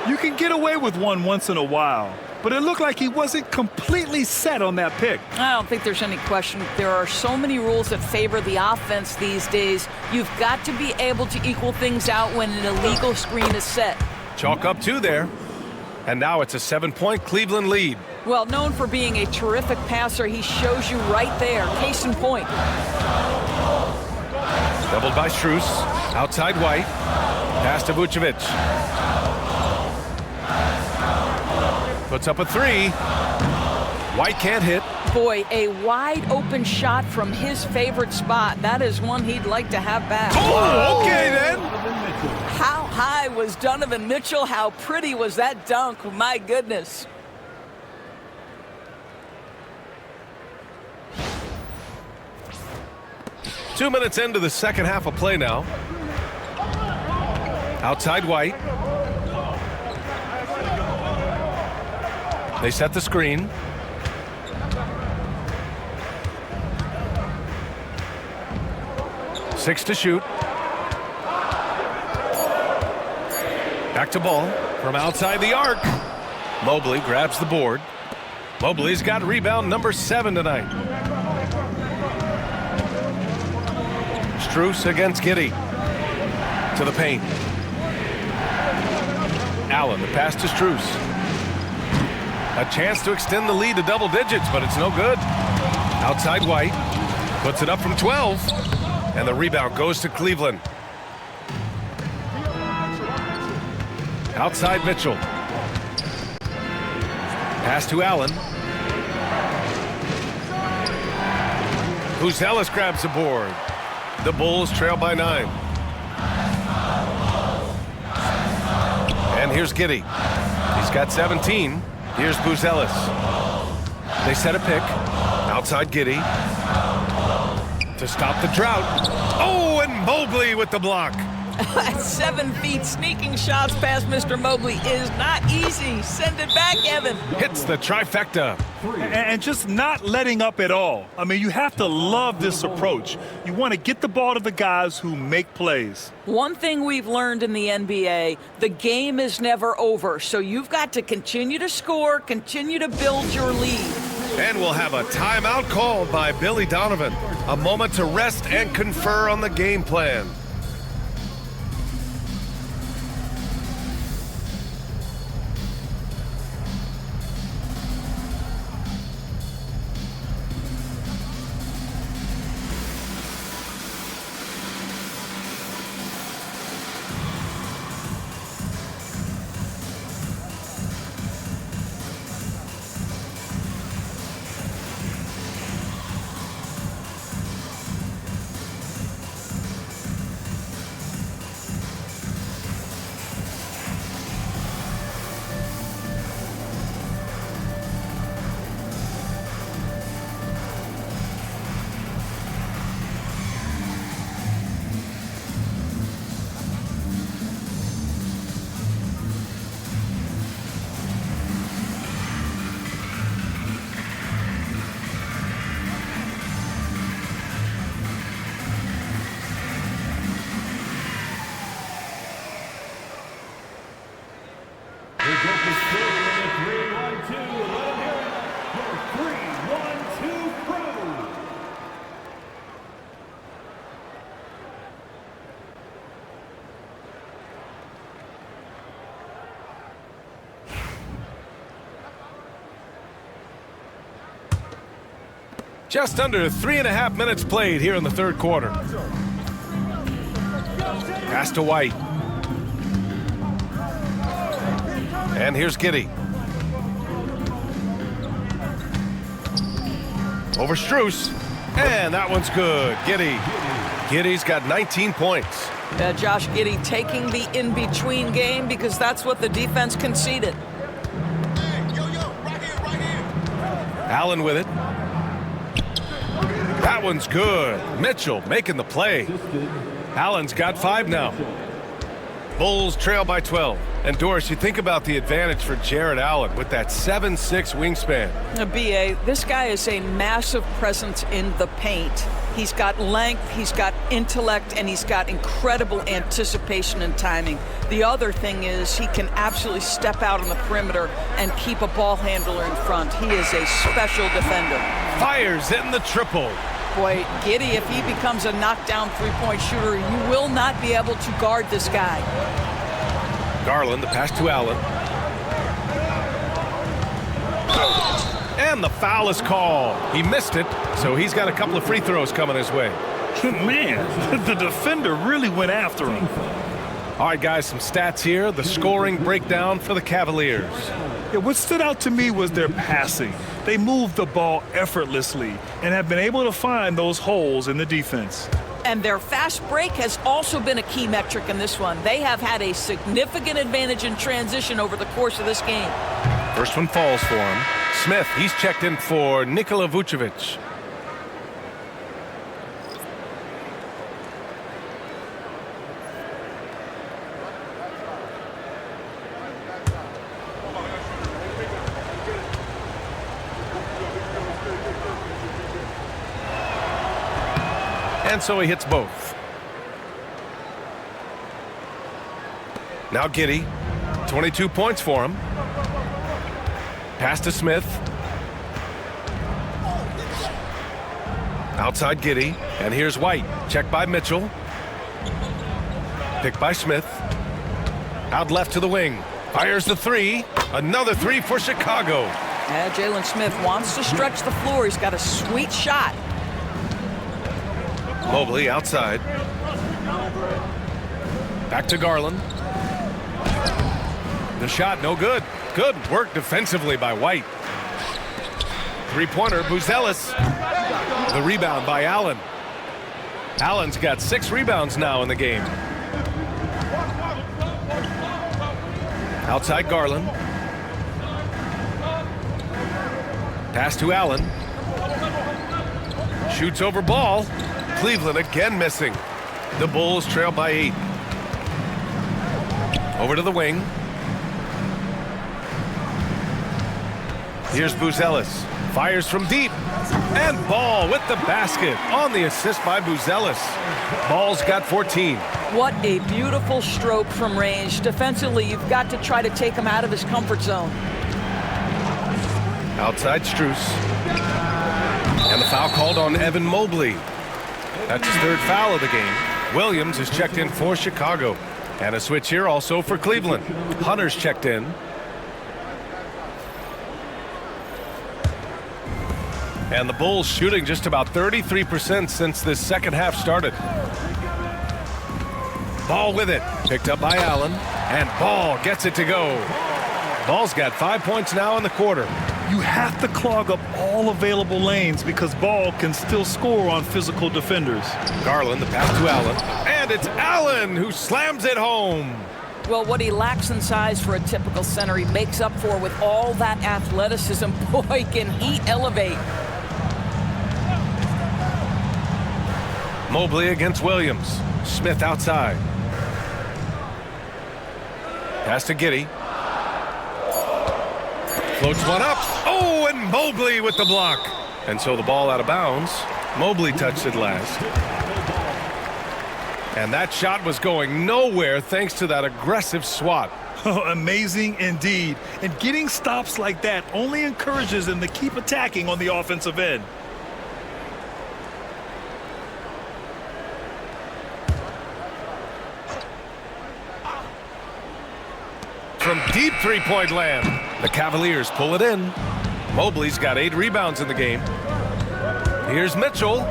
You can get away with one once in a while, but it looked like he wasn't completely set on that pick. I don't think there's any question. There are so many rules that favor the offense these days. You've got to be able to equal things out when an illegal screen is set. Chalk up 2 there. And now it's a 7-point Cleveland lead. Well, known for being a terrific passer, he shows you right there. Case in point. Doubled by Strus. Outside White. Pass to Vucevic. Puts up a three. White can't hit. Boy, a wide open shot from his favorite spot. That is one he'd like to have back. Oh, okay then. How high was Donovan Mitchell? How pretty was that dunk? My goodness. Two minutes into the second half of play now. Outside White. They set the screen. Six to shoot. Back to ball from outside the arc. Mobley grabs the board. Mobley's got rebound number 7 tonight. Strus against Giddey. To the paint. Allen, the pass to Strus. A chance to extend the lead to double digits, but it's no good. Outside White. Puts it up from 12. And the rebound goes to Cleveland. Outside Mitchell. Pass to Allen. Buzelis grabs the board. The Bulls trail by 9. And here's Giddey. He's got 17. Here's Buzelis. They set a pick. Outside Giddey. To stop the drought. Oh, and Mobley with the block. At 7 feet, sneaking shots past Mr. Mobley is not easy. Send it back, Evan. Hits the trifecta. And just not letting up at all. I mean, you have to love this approach. You want to get the ball to the guys who make plays. One thing we've learned in the NBA, the game is never over. So you've got to continue to score, continue to build your lead. And we'll have a timeout called by Billy Donovan. A moment to rest and confer on the game plan. Just under 3.5 minutes played here in the third quarter. Pass to White. And here's Giddey. Over Strus. And that one's good. Giddey's got 19 points. Josh Giddey taking the in-between game because that's what the defense conceded. Allen with it. That one's good. Mitchell making the play. Allen's got 5 now. Bulls trail by 12. And Doris, you think about the advantage for Jared Allen with that 7'6" wingspan. B.A., this guy is a massive presence in the paint. He's got length, he's got intellect, and he's got incredible anticipation and timing. The other thing is he can absolutely step out on the perimeter and keep a ball handler in front. He is a special defender. Fires in the triple. Boy, Giddey, if he becomes a knockdown three-point shooter, you will not be able to guard this guy. Garland, the pass to Allen. And the foul is called. He missed it, so he's got a couple of free throws coming his way. Man, the defender really went after him. All right, guys, some stats here. The scoring breakdown for the Cavaliers. Yeah, what stood out to me was their passing. They moved the ball effortlessly and have been able to find those holes in the defense. And their fast break has also been a key metric in this one. They have had a significant advantage in transition over the course of this game. First one falls for him. Smith, he's checked in for Nikola Vucevic. And so he hits both. Now Giddey, 22 points for him. Pass to Smith. Outside Giddey, and here's White. Checked by Mitchell. Picked by Smith. Out left to the wing. Fires the three. Another three for Chicago. Yeah, Jalen Smith wants to stretch the floor. He's got a sweet shot. Mobley outside. Back to Garland. The shot no good. Good work defensively by White. Three-pointer, Buzelis. The rebound by Allen. Allen's got 6 rebounds now in the game. Outside Garland. Pass to Allen. Shoots over ball. Cleveland again missing. The Bulls trail by 8. Over to the wing. Here's Buzelis. Fires from deep. And Ball with the basket on the assist by Buzelis. Ball's got 14. What a beautiful stroke from range. Defensively, you've got to try to take him out of his comfort zone. Outside Strus. And the foul called on Evan Mobley. That's his 3rd foul of the game. Williams is checked in for Chicago. And a switch here also for Cleveland. Hunter's checked in. And the Bulls shooting just about 33% since this second half started. Ball with it. Picked up by Allen. And Ball gets it to go. Ball's got 5 points now in the quarter. You have to clog up all available lanes because Ball can still score on physical defenders. Garland, the pass to Allen. And it's Allen who slams it home. Well, what he lacks in size for a typical center, he makes up for with all that athleticism. Boy, can he elevate. Mobley against Williams. Smith outside. Pass to Giddey. Floats one up. Oh, and Mobley with the block. And so the ball out of bounds. Mobley touched it last. And that shot was going nowhere thanks to that aggressive swat. Oh, amazing indeed. And getting stops like that only encourages them to keep attacking on the offensive end. From deep three-point land, the Cavaliers pull it in. Mobley's got 8 rebounds in the game. Here's Mitchell.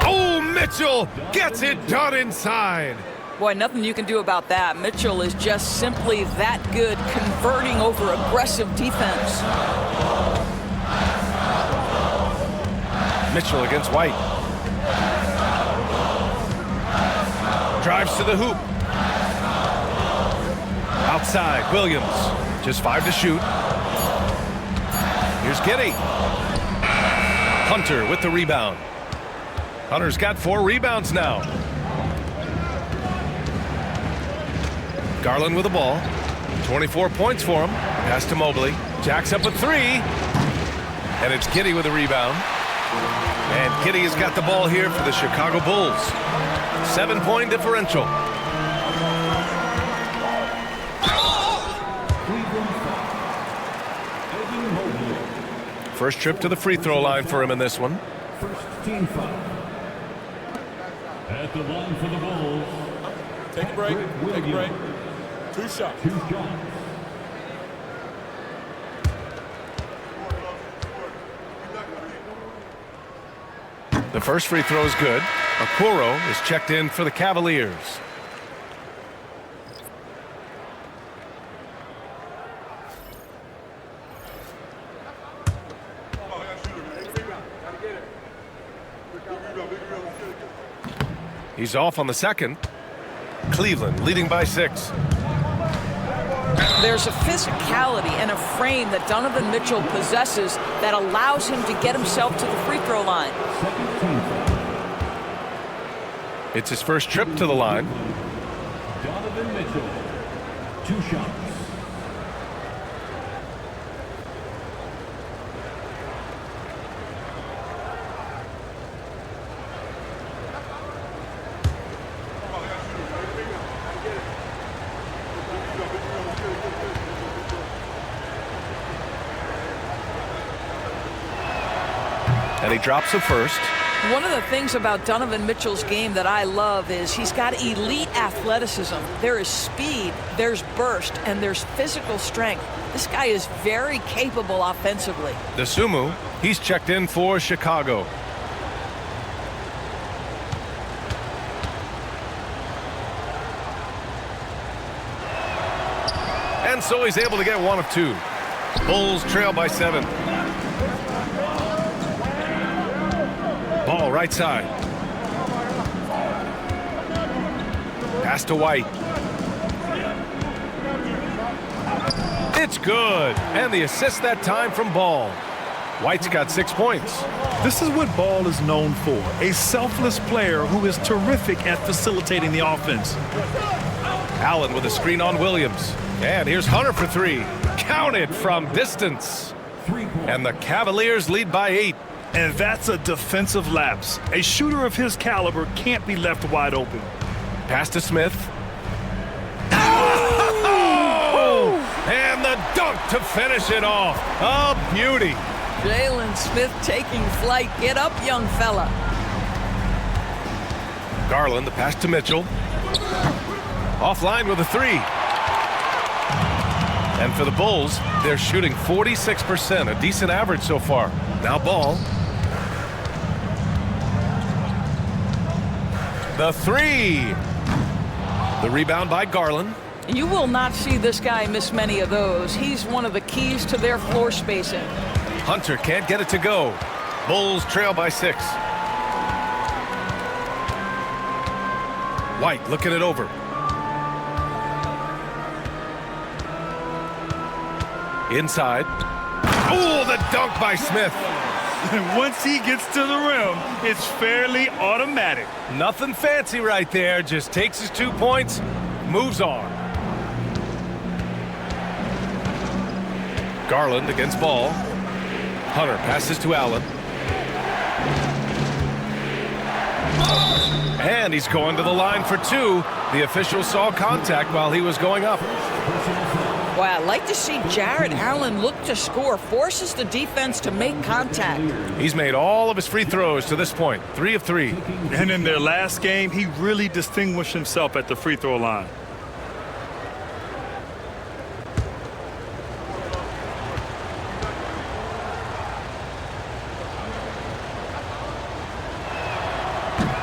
Oh, Mitchell gets it done inside. Boy, nothing you can do about that. Mitchell is just simply that good, converting over aggressive defense. Mitchell against White. Drives to the hoop. Outside, Williams. Just 5 to shoot. Here's Giddey. Hunter with the rebound. Hunter's got 4 rebounds now. Garland with the ball. 24 points for him. Pass to Mobley. Jacks up a 3. And it's Giddey with the rebound. And Giddey has got the ball here for the Chicago Bulls. 7-point differential. First trip to the free throw line for him in this one. First team foul. At the line for the Bulls. Take a break. Take a break. 2 shots. 2 shots. The first free throw is good. Okoro is checked in for the Cavaliers. He's off on the second. Cleveland leading by 6. There's a physicality and a frame that Donovan Mitchell possesses that allows him to get himself to the free throw line. It's his first trip to the line. Donovan Mitchell, 2 shots. And he drops the first. One of the things about Donovan Mitchell's game that I love is he's got elite athleticism. There is speed, there's burst, and there's physical strength. This guy is very capable offensively. Dosunmu, he's checked in for Chicago. And so he's able to get 1 of 2. Bulls trail by 7. Ball right side. Pass to White. It's good. And the assist that time from Ball. White's got 6 points. This is what Ball is known for, a selfless player who is terrific at facilitating the offense. Allen with a screen on Williams. And here's Hunter for 3. Counted from distance. And the Cavaliers lead by 8. And that's a defensive lapse. A shooter of his caliber can't be left wide open. Pass to Smith. Oh! And the dunk to finish it off. A beauty. Jalen Smith taking flight. Get up, young fella. Garland, the pass to Mitchell. Offline with a 3. And for the Bulls, they're shooting 46%, a decent average so far. Now Ball. The 3. The rebound by Garland. You will not see this guy miss many of those. He's one of the keys to their floor spacing. Hunter can't get it to go. Bulls trail by 6. White looking it over. Inside. Oh, the dunk by Smith. And once he gets to the rim, it's fairly automatic. Nothing fancy right there. Just takes his 2 points, moves on. Garland against Ball. Hunter passes to Allen. And he's going to the line for 2. The official saw contact while he was going up. Wow, I'd like to see Jarrett Allen look to score, forces the defense to make contact. He's made all of his free throws to this point, 3 of 3. And in their last game, he really distinguished himself at the free throw line.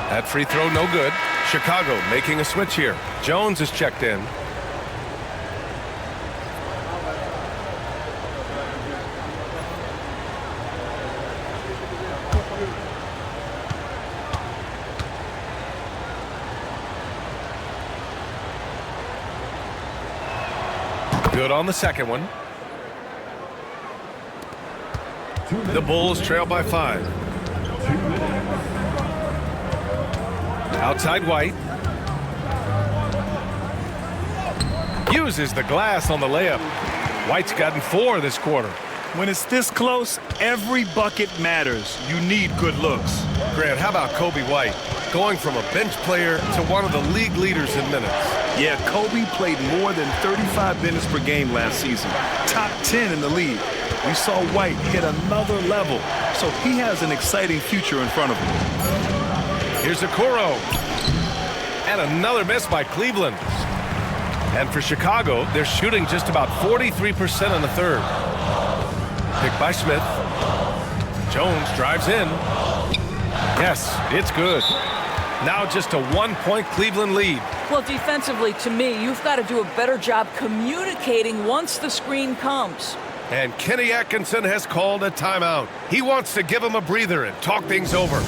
That free throw no good. Chicago making a switch here. Jones is checked in. Good on the second one. The Bulls trail by 5. Outside White. Uses the glass on the layup. White's gotten 4 this quarter. When it's this close, every bucket matters. You need good looks. Grant, how about Kobe White? Going from a bench player to one of the league leaders in minutes. Yeah, Kobe played more than 35 minutes per game last season. Top 10 in the league. We saw White hit another level, so he has an exciting future in front of him. Here's Okoro. And another miss by Cleveland. And for Chicago, they're shooting just about 43% in the third. Picked by Smith. Jones drives in. Yes, it's good. Now just a 1-point Cleveland lead. Well, defensively, to me, you've got to do a better job communicating once the screen comes. And Kenny Atkinson has called a timeout. He wants to give him a breather and talk things over.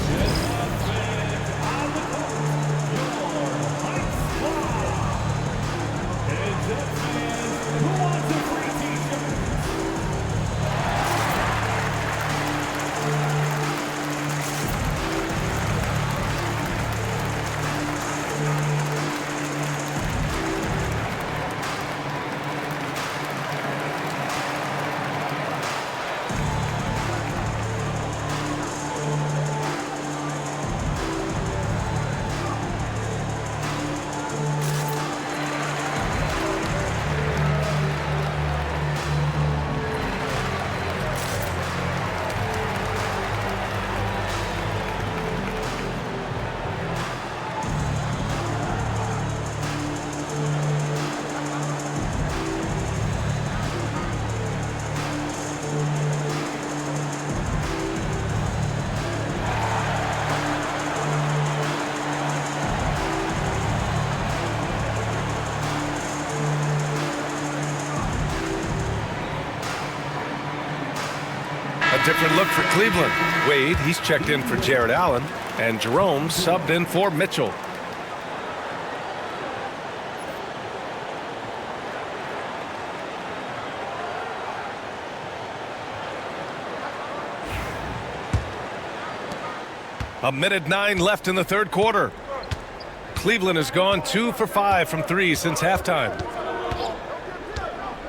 A different look for Cleveland. Wade, he's checked in for Jared Allen, and Jerome subbed in for Mitchell. A minute 9 left in the third quarter. Cleveland has gone 2 for 5 from 3 since halftime.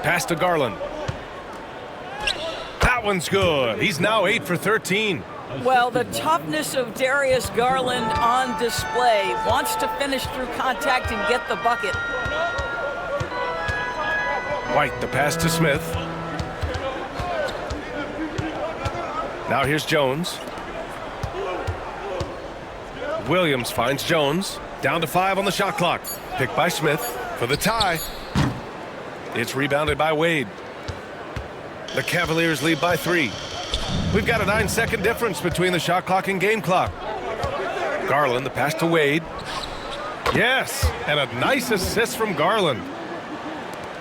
Pass to Garland. That one's good. He's now 8 for 13. Well, the toughness of Darius Garland on display. Wants to finish through contact and get the bucket. White, the pass to Smith. Now here's Jones. Williams finds Jones. Down to 5 on the shot clock. Picked by Smith for the tie. It's rebounded by Wade. The Cavaliers lead by 3. We've got a 9-second difference between the shot clock and game clock. Garland, the pass to Wade. Yes, and a nice assist from Garland.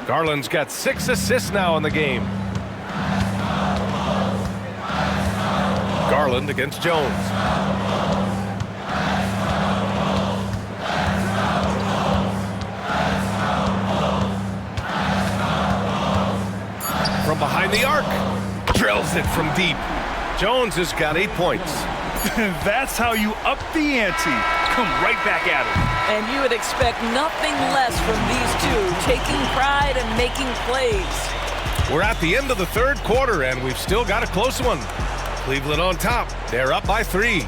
Garland's got 6 assists now in the game. Garland against Jones. From behind the arc, drills it from deep. Jones has got 8 points. That's how you up the ante. Come right back at it. And you would expect nothing less from these two, taking pride and making plays. We're at the end of the third quarter, and we've still got a close one. Cleveland on top. They're up by 3.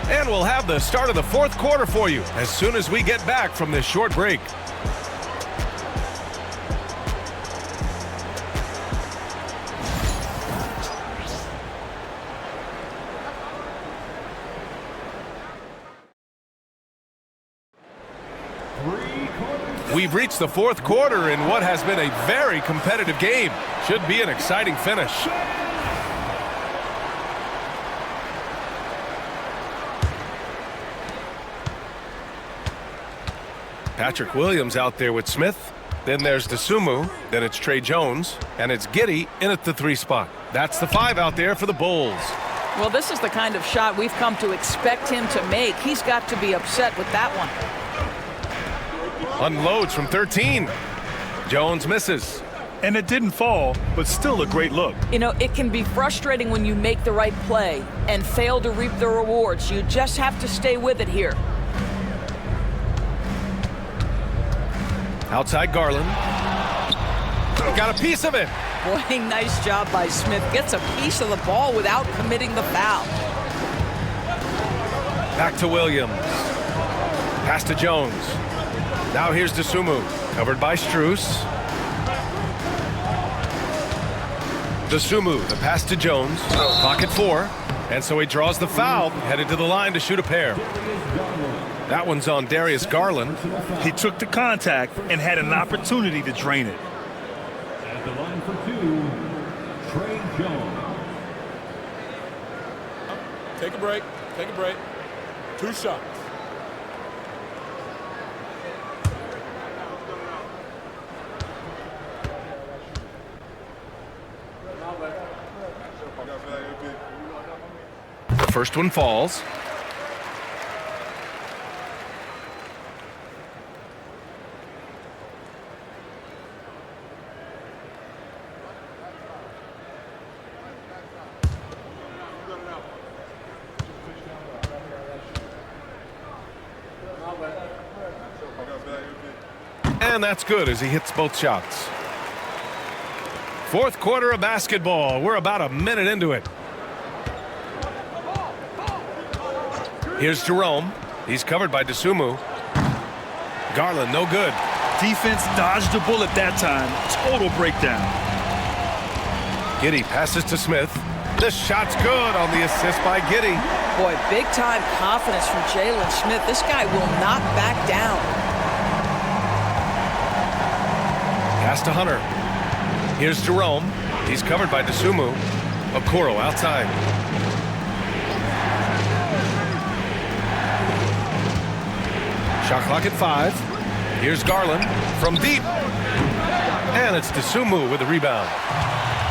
And we'll have the start of the fourth quarter for you as soon as we get back from this short break. We've reached the fourth quarter in what has been a very competitive game. Should be an exciting finish. Patrick Williams out there with Smith. Then there's DeSumo. Then it's Trey Jones. And it's Giddey in at the 3 spot. That's the 5 out there for the Bulls. Well, this is the kind of shot we've come to expect him to make. He's got to be upset with that one. Unloads from 13. Jones misses. And it didn't fall, but still a great look. You know, it can be frustrating when you make the right play and fail to reap the rewards. You just have to stay with it here. Outside Garland. Got a piece of it. Boy, nice job by Smith. Gets a piece of the ball without committing the foul. Back to Williams. Pass to Jones. Now here's DeSumo. Covered by Strus. DeSumo, the pass to Jones. Pocket 4. And so he draws the foul, headed to the line to shoot a pair. That one's on Darius Garland. He took the contact and had an opportunity to drain it. At the line for 2, Trey Jones. Take a break. Take a break. 2 shots. The first one falls. And that's good as he hits both shots. Fourth quarter of basketball. We're about a minute into it. Here's Jerome. He's covered by DeSumo. Garland, no good. Defense dodged a bullet that time. Total breakdown. Giddey passes to Smith. This shot's good on the assist by Giddey. Boy, big-time confidence from Jalen Smith. This guy will not back down. Pass to Hunter. Here's Jerome. He's covered by DeSumo. Okoro outside. Shot clock at 5. Here's Garland from deep. And it's DeSumo with the rebound.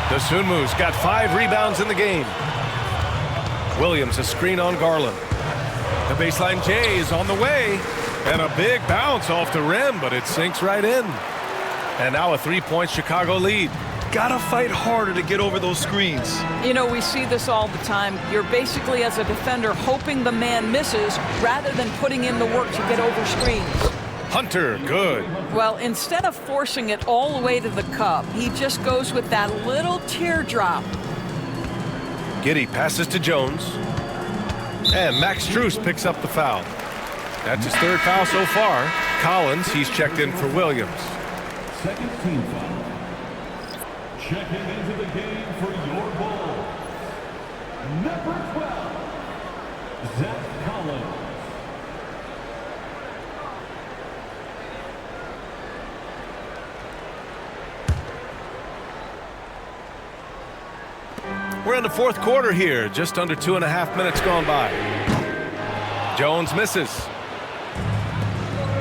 DeSumu's got 5 rebounds in the game. Williams a screen on Garland. The baseline J is on the way. And a big bounce off the rim, but it sinks right in. And now a 3-point Chicago lead. Gotta fight harder to get over those screens. You know, we see this all the time. You're basically, as a defender, hoping the man misses rather than putting in the work to get over screens. Hunter, good. Well, instead of forcing it all the way to the cup, he just goes with that little teardrop. Giddey passes to Jones. And Max Strus picks up the foul. That's his 3rd foul so far. Collins, he's checked in for Williams. Second team foul. Checking into the game for your ball. Number 12, Zach Collins. We're in the 4th quarter here, just under 2.5 minutes gone by. Jones misses.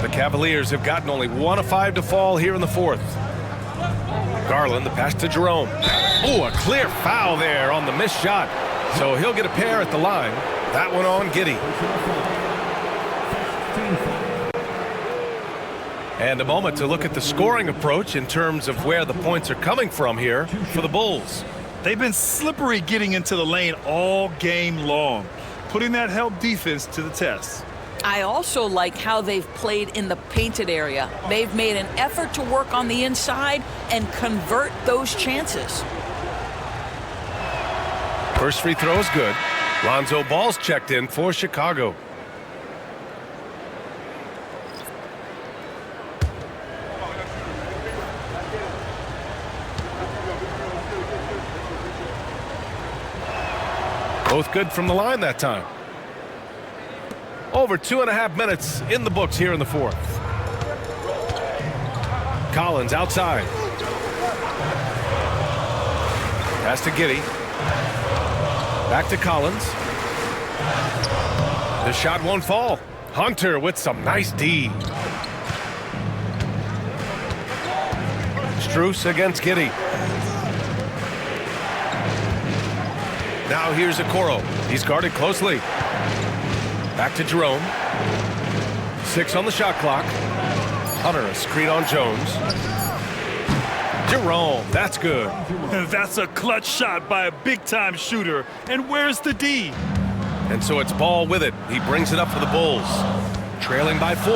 The Cavaliers have gotten only 1 of 5 to fall here in the 4th. Garland, the pass to Jerome. Oh, a clear foul there on the missed shot. So he'll get a pair at the line. That one on Giddey. And a moment to look at the scoring approach in terms of where the points are coming from here for the Bulls. They've been slippery getting into the lane all game long, putting that help defense to the test. I also like how they've played in the painted area. They've made an effort to work on the inside and convert those chances. First free throw is good. Lonzo Ball's checked in for Chicago. Both good from the line that time. Over 2.5 minutes in the books here in the 4th. Collins outside. Pass to Giddey. Back to Collins. The shot won't fall. Hunter with some nice D. Strus against Giddey. Now here's Okoro. He's guarded closely. Back to Jerome. 6 on the shot clock. Hunter, a screen on Jones. Jerome, that's good. That's a clutch shot by a big-time shooter. And where's the D? And so it's Ball with it. He brings it up for the Bulls. Trailing by 4.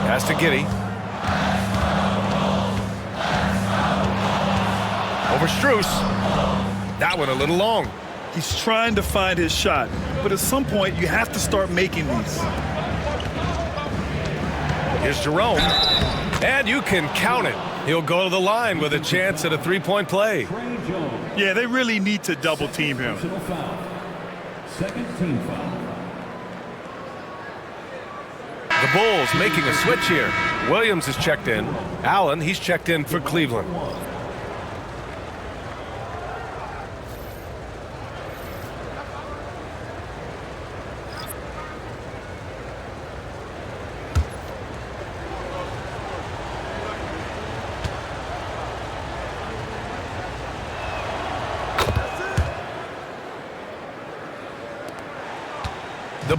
Pass to Giddey. Over Strus. That one a little long. He's trying to find his shot, but at some point you have to start making these. Here's Jerome. And you can count it. He'll go to the line with a chance at a 3-point play. Yeah, they really need to double team him. Second team foul. The Bulls making a switch here. Williams is checked in. Allen, he's checked in for Cleveland.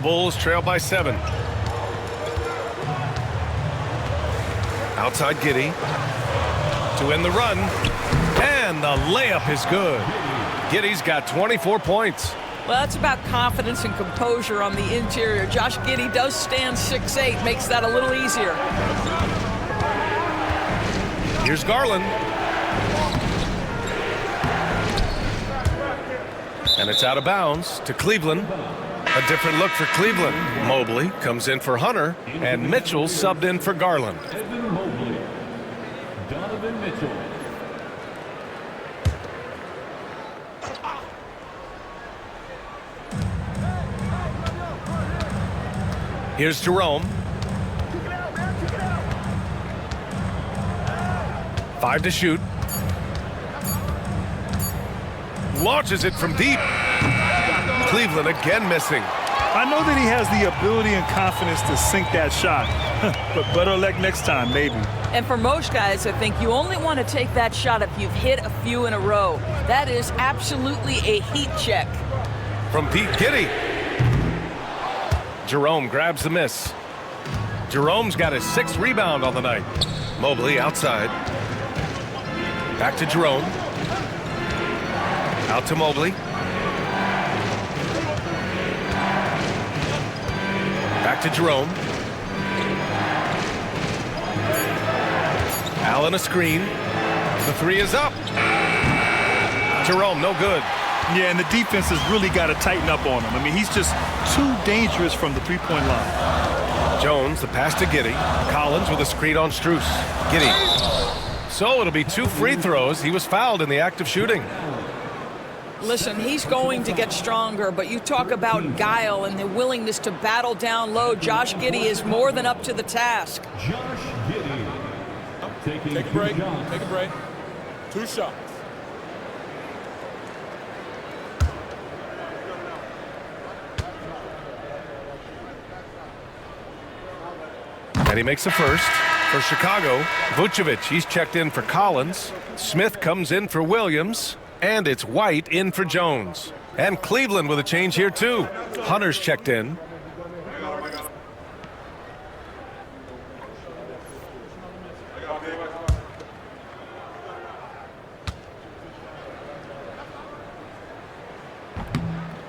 Bulls trail by 7. Outside Giddey to end the run, and the layup is good. Giddey's got 24 points. Well, that's about confidence and composure on the interior. Josh Giddey does stand 6'8", makes that a little easier. Here's Garland. And it's out of bounds to Cleveland. A different look for Cleveland. Mobley comes in for Hunter, and Mitchell subbed in for Garland. Evan Mobley. Donovan Mitchell. Here's Jerome. 5 to shoot. Launches it from deep. Cleveland again missing. I know that he has the ability and confidence to sink that shot, but better luck next time, maybe. And for most guys, I think you only want to take that shot if you've hit a few in a row. That is absolutely a heat check. From Pete Giddey. Jerome grabs the miss. Jerome's got his 6th rebound on the night. Mobley outside. Back to Jerome. Out to Mobley. Back to Jerome. Allen a screen. The 3 is up. Jerome, no good. Yeah, and the defense has really got to tighten up on him. I mean, he's just too dangerous from the three-point line. Jones, the pass to Giddey. Collins with a screen on Strus. Giddey. So it'll be 2 free throws. He was fouled in the act of shooting. Listen, he's going to get stronger, but you talk about guile and the willingness to battle down low. Josh Giddey is more than up to the task. Josh Giddey. Take a break. Take a break. 2 shots. And he makes the first. For Chicago, Vucevic, he's checked in for Collins. Smith comes in for Williams. And it's White in for Jones. And Cleveland with a change here, too. Hunter's checked in.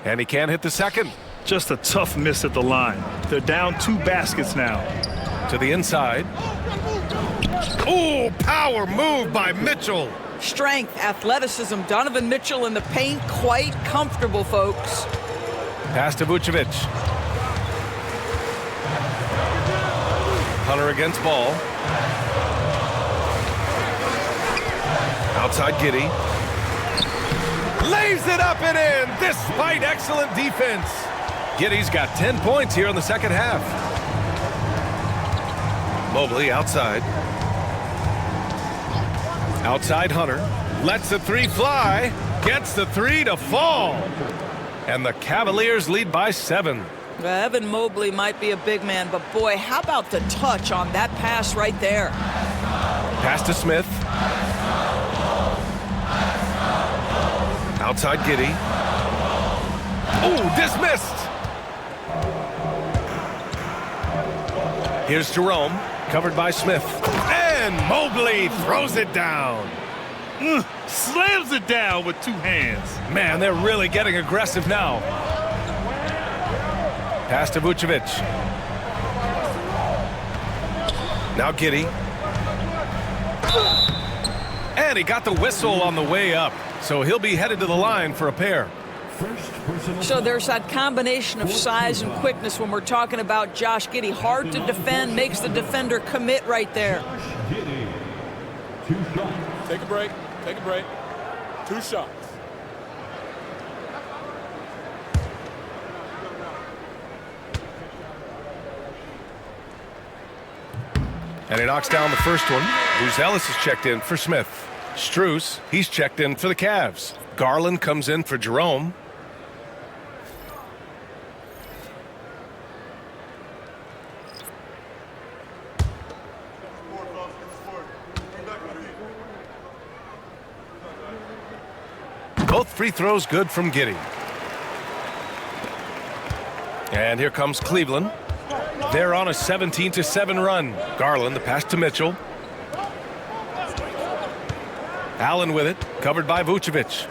And he can't hit the second. Just a tough miss at the line. They're down 2 baskets now. To the inside. Oh, power move by Mitchell. Strength, athleticism, Donovan Mitchell in the paint, quite comfortable, folks. Pass to Vucevic. Hunter against ball. Outside Giddey. Lays it up and in despite excellent defense. Giddey's got 10 points here in the second half. Mobley outside. Outside Hunter. Lets the 3 fly. Gets the 3 to fall. And the Cavaliers lead by 7. Evan Mobley might be a big man, but boy, how about the touch on that pass right there? Pass to Smith. Outside Giddey. Oh, dismissed. Here's Jerome, covered by Smith. And Mobley throws it down. Slams it down with 2 hands. Man, they're really getting aggressive now. Pass to Vucevic. Now Giddey. And he got the whistle on the way up. So he'll be headed to the line for a pair. So there's that combination of size and quickness when we're talking about Josh Giddey. Hard to defend, makes the defender commit right there. Take a break. Take a break. 2 shots. And he knocks down the first one. Buzelis is checked in for Smith. Strus, he's checked in for the Cavs. Garland comes in for Jerome. Both free throws good from Giddey. And here comes Cleveland. They're on a 17-7 run. Garland, the pass to Mitchell. Allen with it, covered by Vucevic.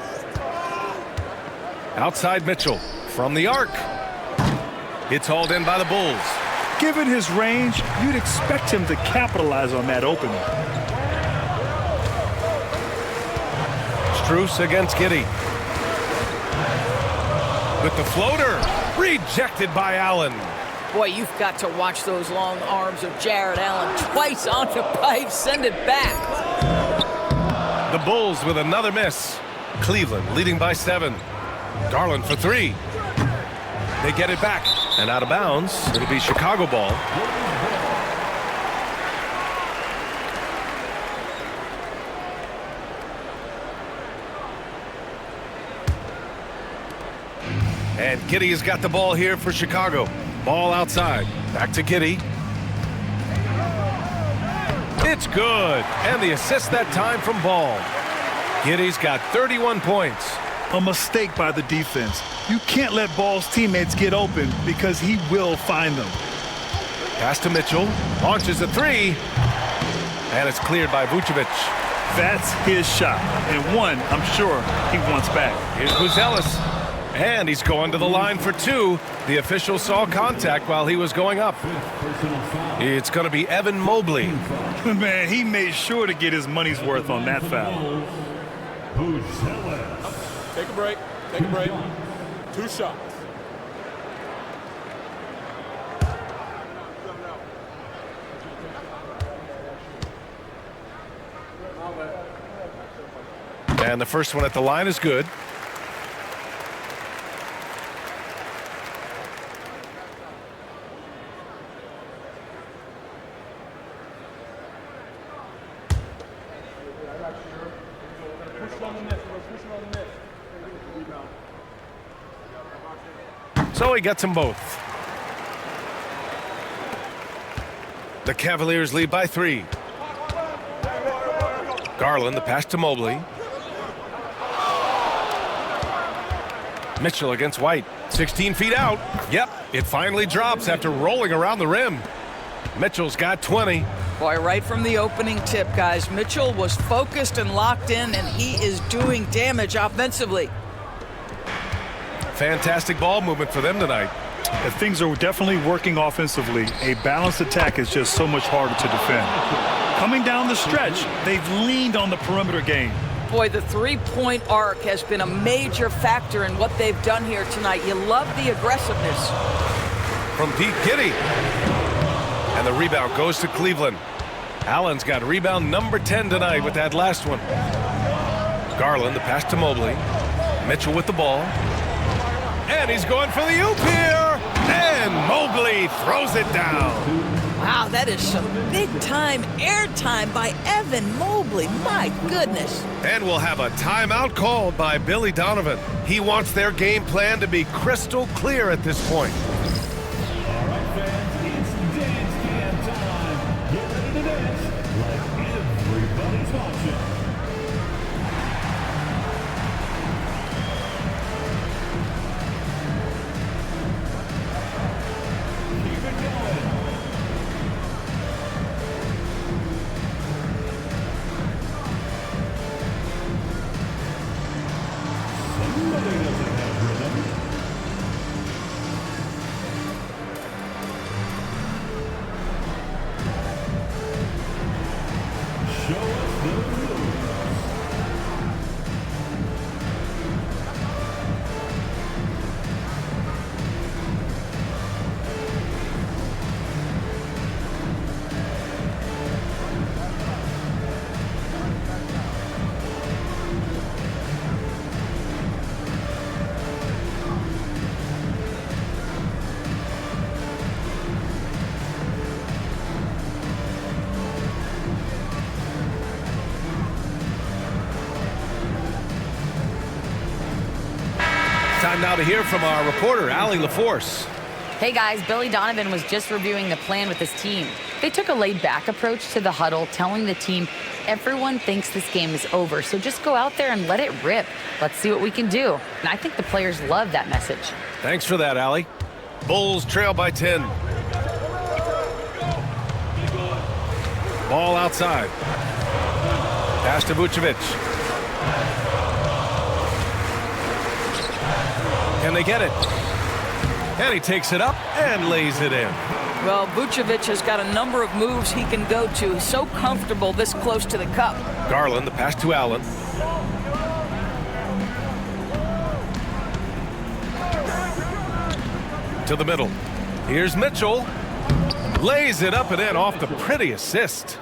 Outside Mitchell, from the arc. It's hauled in by the Bulls. Given his range, you'd expect him to capitalize on that opening. Strus against Giddey. With the floater, rejected by Allen. Boy, you've got to watch those long arms of Jared Allen. Twice on the pipe, send it back. The Bulls with another miss. Cleveland leading by 7. Garland for 3. They get it back. And out of bounds, it'll be Chicago ball. And Giddey has got the ball here for Chicago. Ball outside. Back to Giddey. It's good. And the assist that time from Ball. Giddey's got 31 points. A mistake by the defense. You can't let Ball's teammates get open because he will find them. Pass to Mitchell. Launches a 3. And it's cleared by Vucevic. That's his shot. And one, I'm sure, he wants back. Here's Buzelis. And he's going to the line for 2. The official saw contact while he was going up. It's going to be Evan Mobley. Man, he made sure to get his money's worth on that foul. Take a break. Take a break. 2 shots. And the first one at the line is good. So he gets them both. The Cavaliers lead by 3. Garland, the pass to Mobley. Mitchell against White. 16 feet out. Yep, it finally drops after rolling around the rim. Mitchell's got 20. Boy, right from the opening tip, guys, Mitchell was focused and locked in, and he is doing damage offensively. Fantastic ball movement for them tonight. Things are definitely working offensively. A balanced attack is just so much harder to defend. Coming down the stretch, they've leaned on the perimeter game. Boy, the three-point arc has been a major factor in what they've done here tonight. You love the aggressiveness. From Pete Giddey. And the rebound goes to Cleveland. Allen's got rebound number 10 tonight with that last one. Garland, the pass to Mobley. Mitchell with the ball. And he's going for the oop here. And Mobley throws it down. Wow, that is some big-time airtime by Evan Mobley. My goodness. And we'll have a timeout called by Billy Donovan. He wants their game plan to be crystal clear at this point. All right, fans, it's dance can time. Get ready to dance like everybody's watching. Keep it going. Somebody doesn't have rhythm. Show us the moves. Time now to hear from our reporter, Allie LaForce. Hey guys, Billy Donovan was just reviewing the plan with his team. They took a laid-back approach to the huddle, telling the team, everyone thinks this game is over, so just go out there and let it rip. Let's see what we can do. And I think the players love that message. Thanks for that, Allie. Bulls trail by 10. Ball outside. Pass to Vucevic. Can they get it? And he takes it up and lays it in. Well, Vucevic has got a number of moves he can go to. He's so comfortable this close to the cup. Garland, the pass to Allen. To the middle. Here's Mitchell. Lays it up and in off the pretty assist.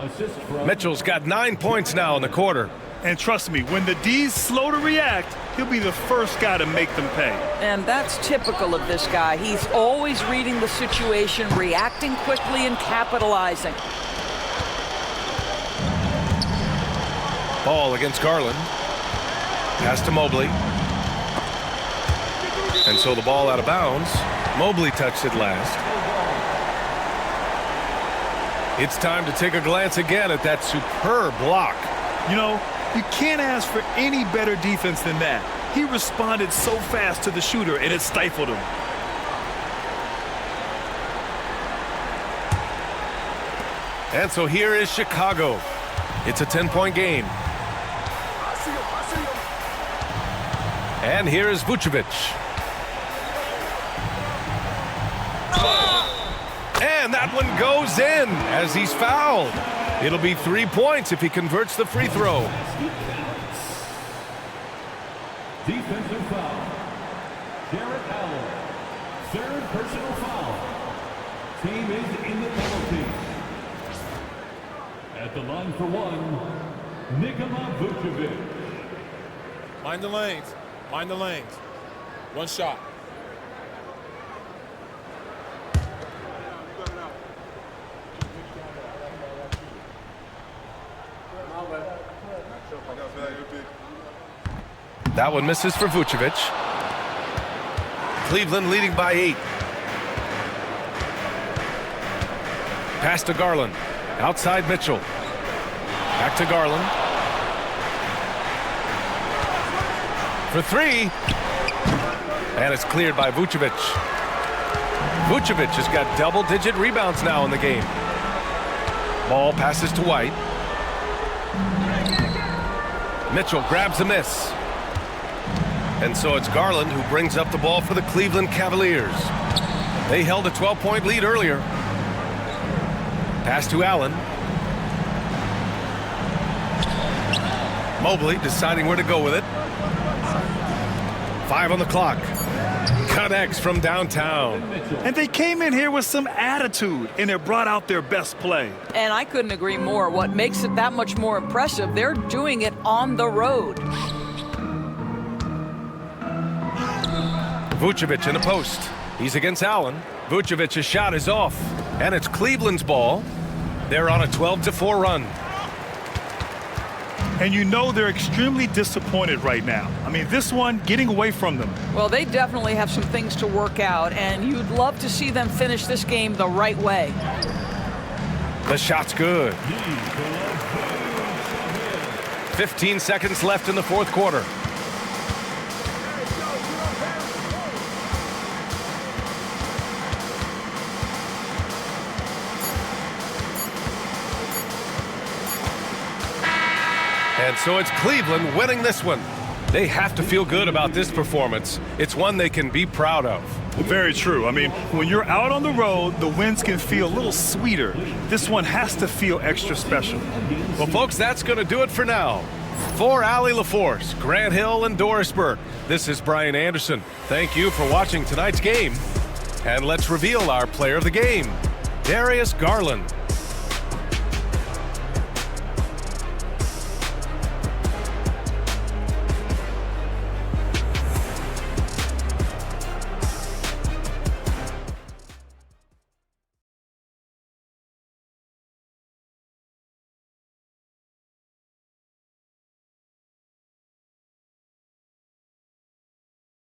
Mitchell's got 9 points now in the quarter. And trust me, when the D's slow to react, he'll be the first guy to make them pay. And that's typical of this guy. He's always reading the situation, reacting quickly and capitalizing. Ball against Garland. Pass to Mobley. And so the ball out of bounds. Mobley touched it last. It's time to take a glance again at that superb block. You know, you can't ask for any better defense than that. He responded so fast to the shooter, and it stifled him. And so here is Chicago. It's a 10-point game. And here is Vucevic. And that one goes in as he's fouled. It'll be 3 points if he converts the free throw. Defensive foul. Jarrett Allen. Third personal foul. Team is in the penalty. At the line for one, Nikola Vucevic. Mind the lanes. Mind the lanes. One shot. That one misses for Vucevic. Cleveland leading by 8. Pass to Garland. Outside Mitchell. Back to Garland. For 3. And it's cleared by Vucevic. Vucevic has got double-digit rebounds now in the game. Ball passes to White. Mitchell grabs a miss. And so it's Garland who brings up the ball for the Cleveland Cavaliers. They held a 12-point lead earlier. Pass to Allen. Mobley deciding where to go with it. 5 on the clock. Connects from downtown. And they came in here with some attitude, and it brought out their best play. And I couldn't agree more. What makes it that much more impressive, they're doing it on the road. Vucevic in the post. He's against Allen. Vucevic's shot is off. And it's Cleveland's ball. They're on a 12-4 run. And you know they're extremely disappointed right now. I mean, this one getting away from them. Well, they definitely have some things to work out, and you'd love to see them finish this game the right way. The shot's good. 15 seconds left in the fourth quarter. And so it's Cleveland winning this one. They have to feel good about this performance. It's one they can be proud of. Very true. I mean, when you're out on the road, the wins can feel a little sweeter. This one has to feel extra special. Well, folks, that's going to do it for now. For Allie LaForce, Grant Hill, and Doris Burke, this is Brian Anderson. Thank you for watching tonight's game. And let's reveal our player of the game, Darius Garland.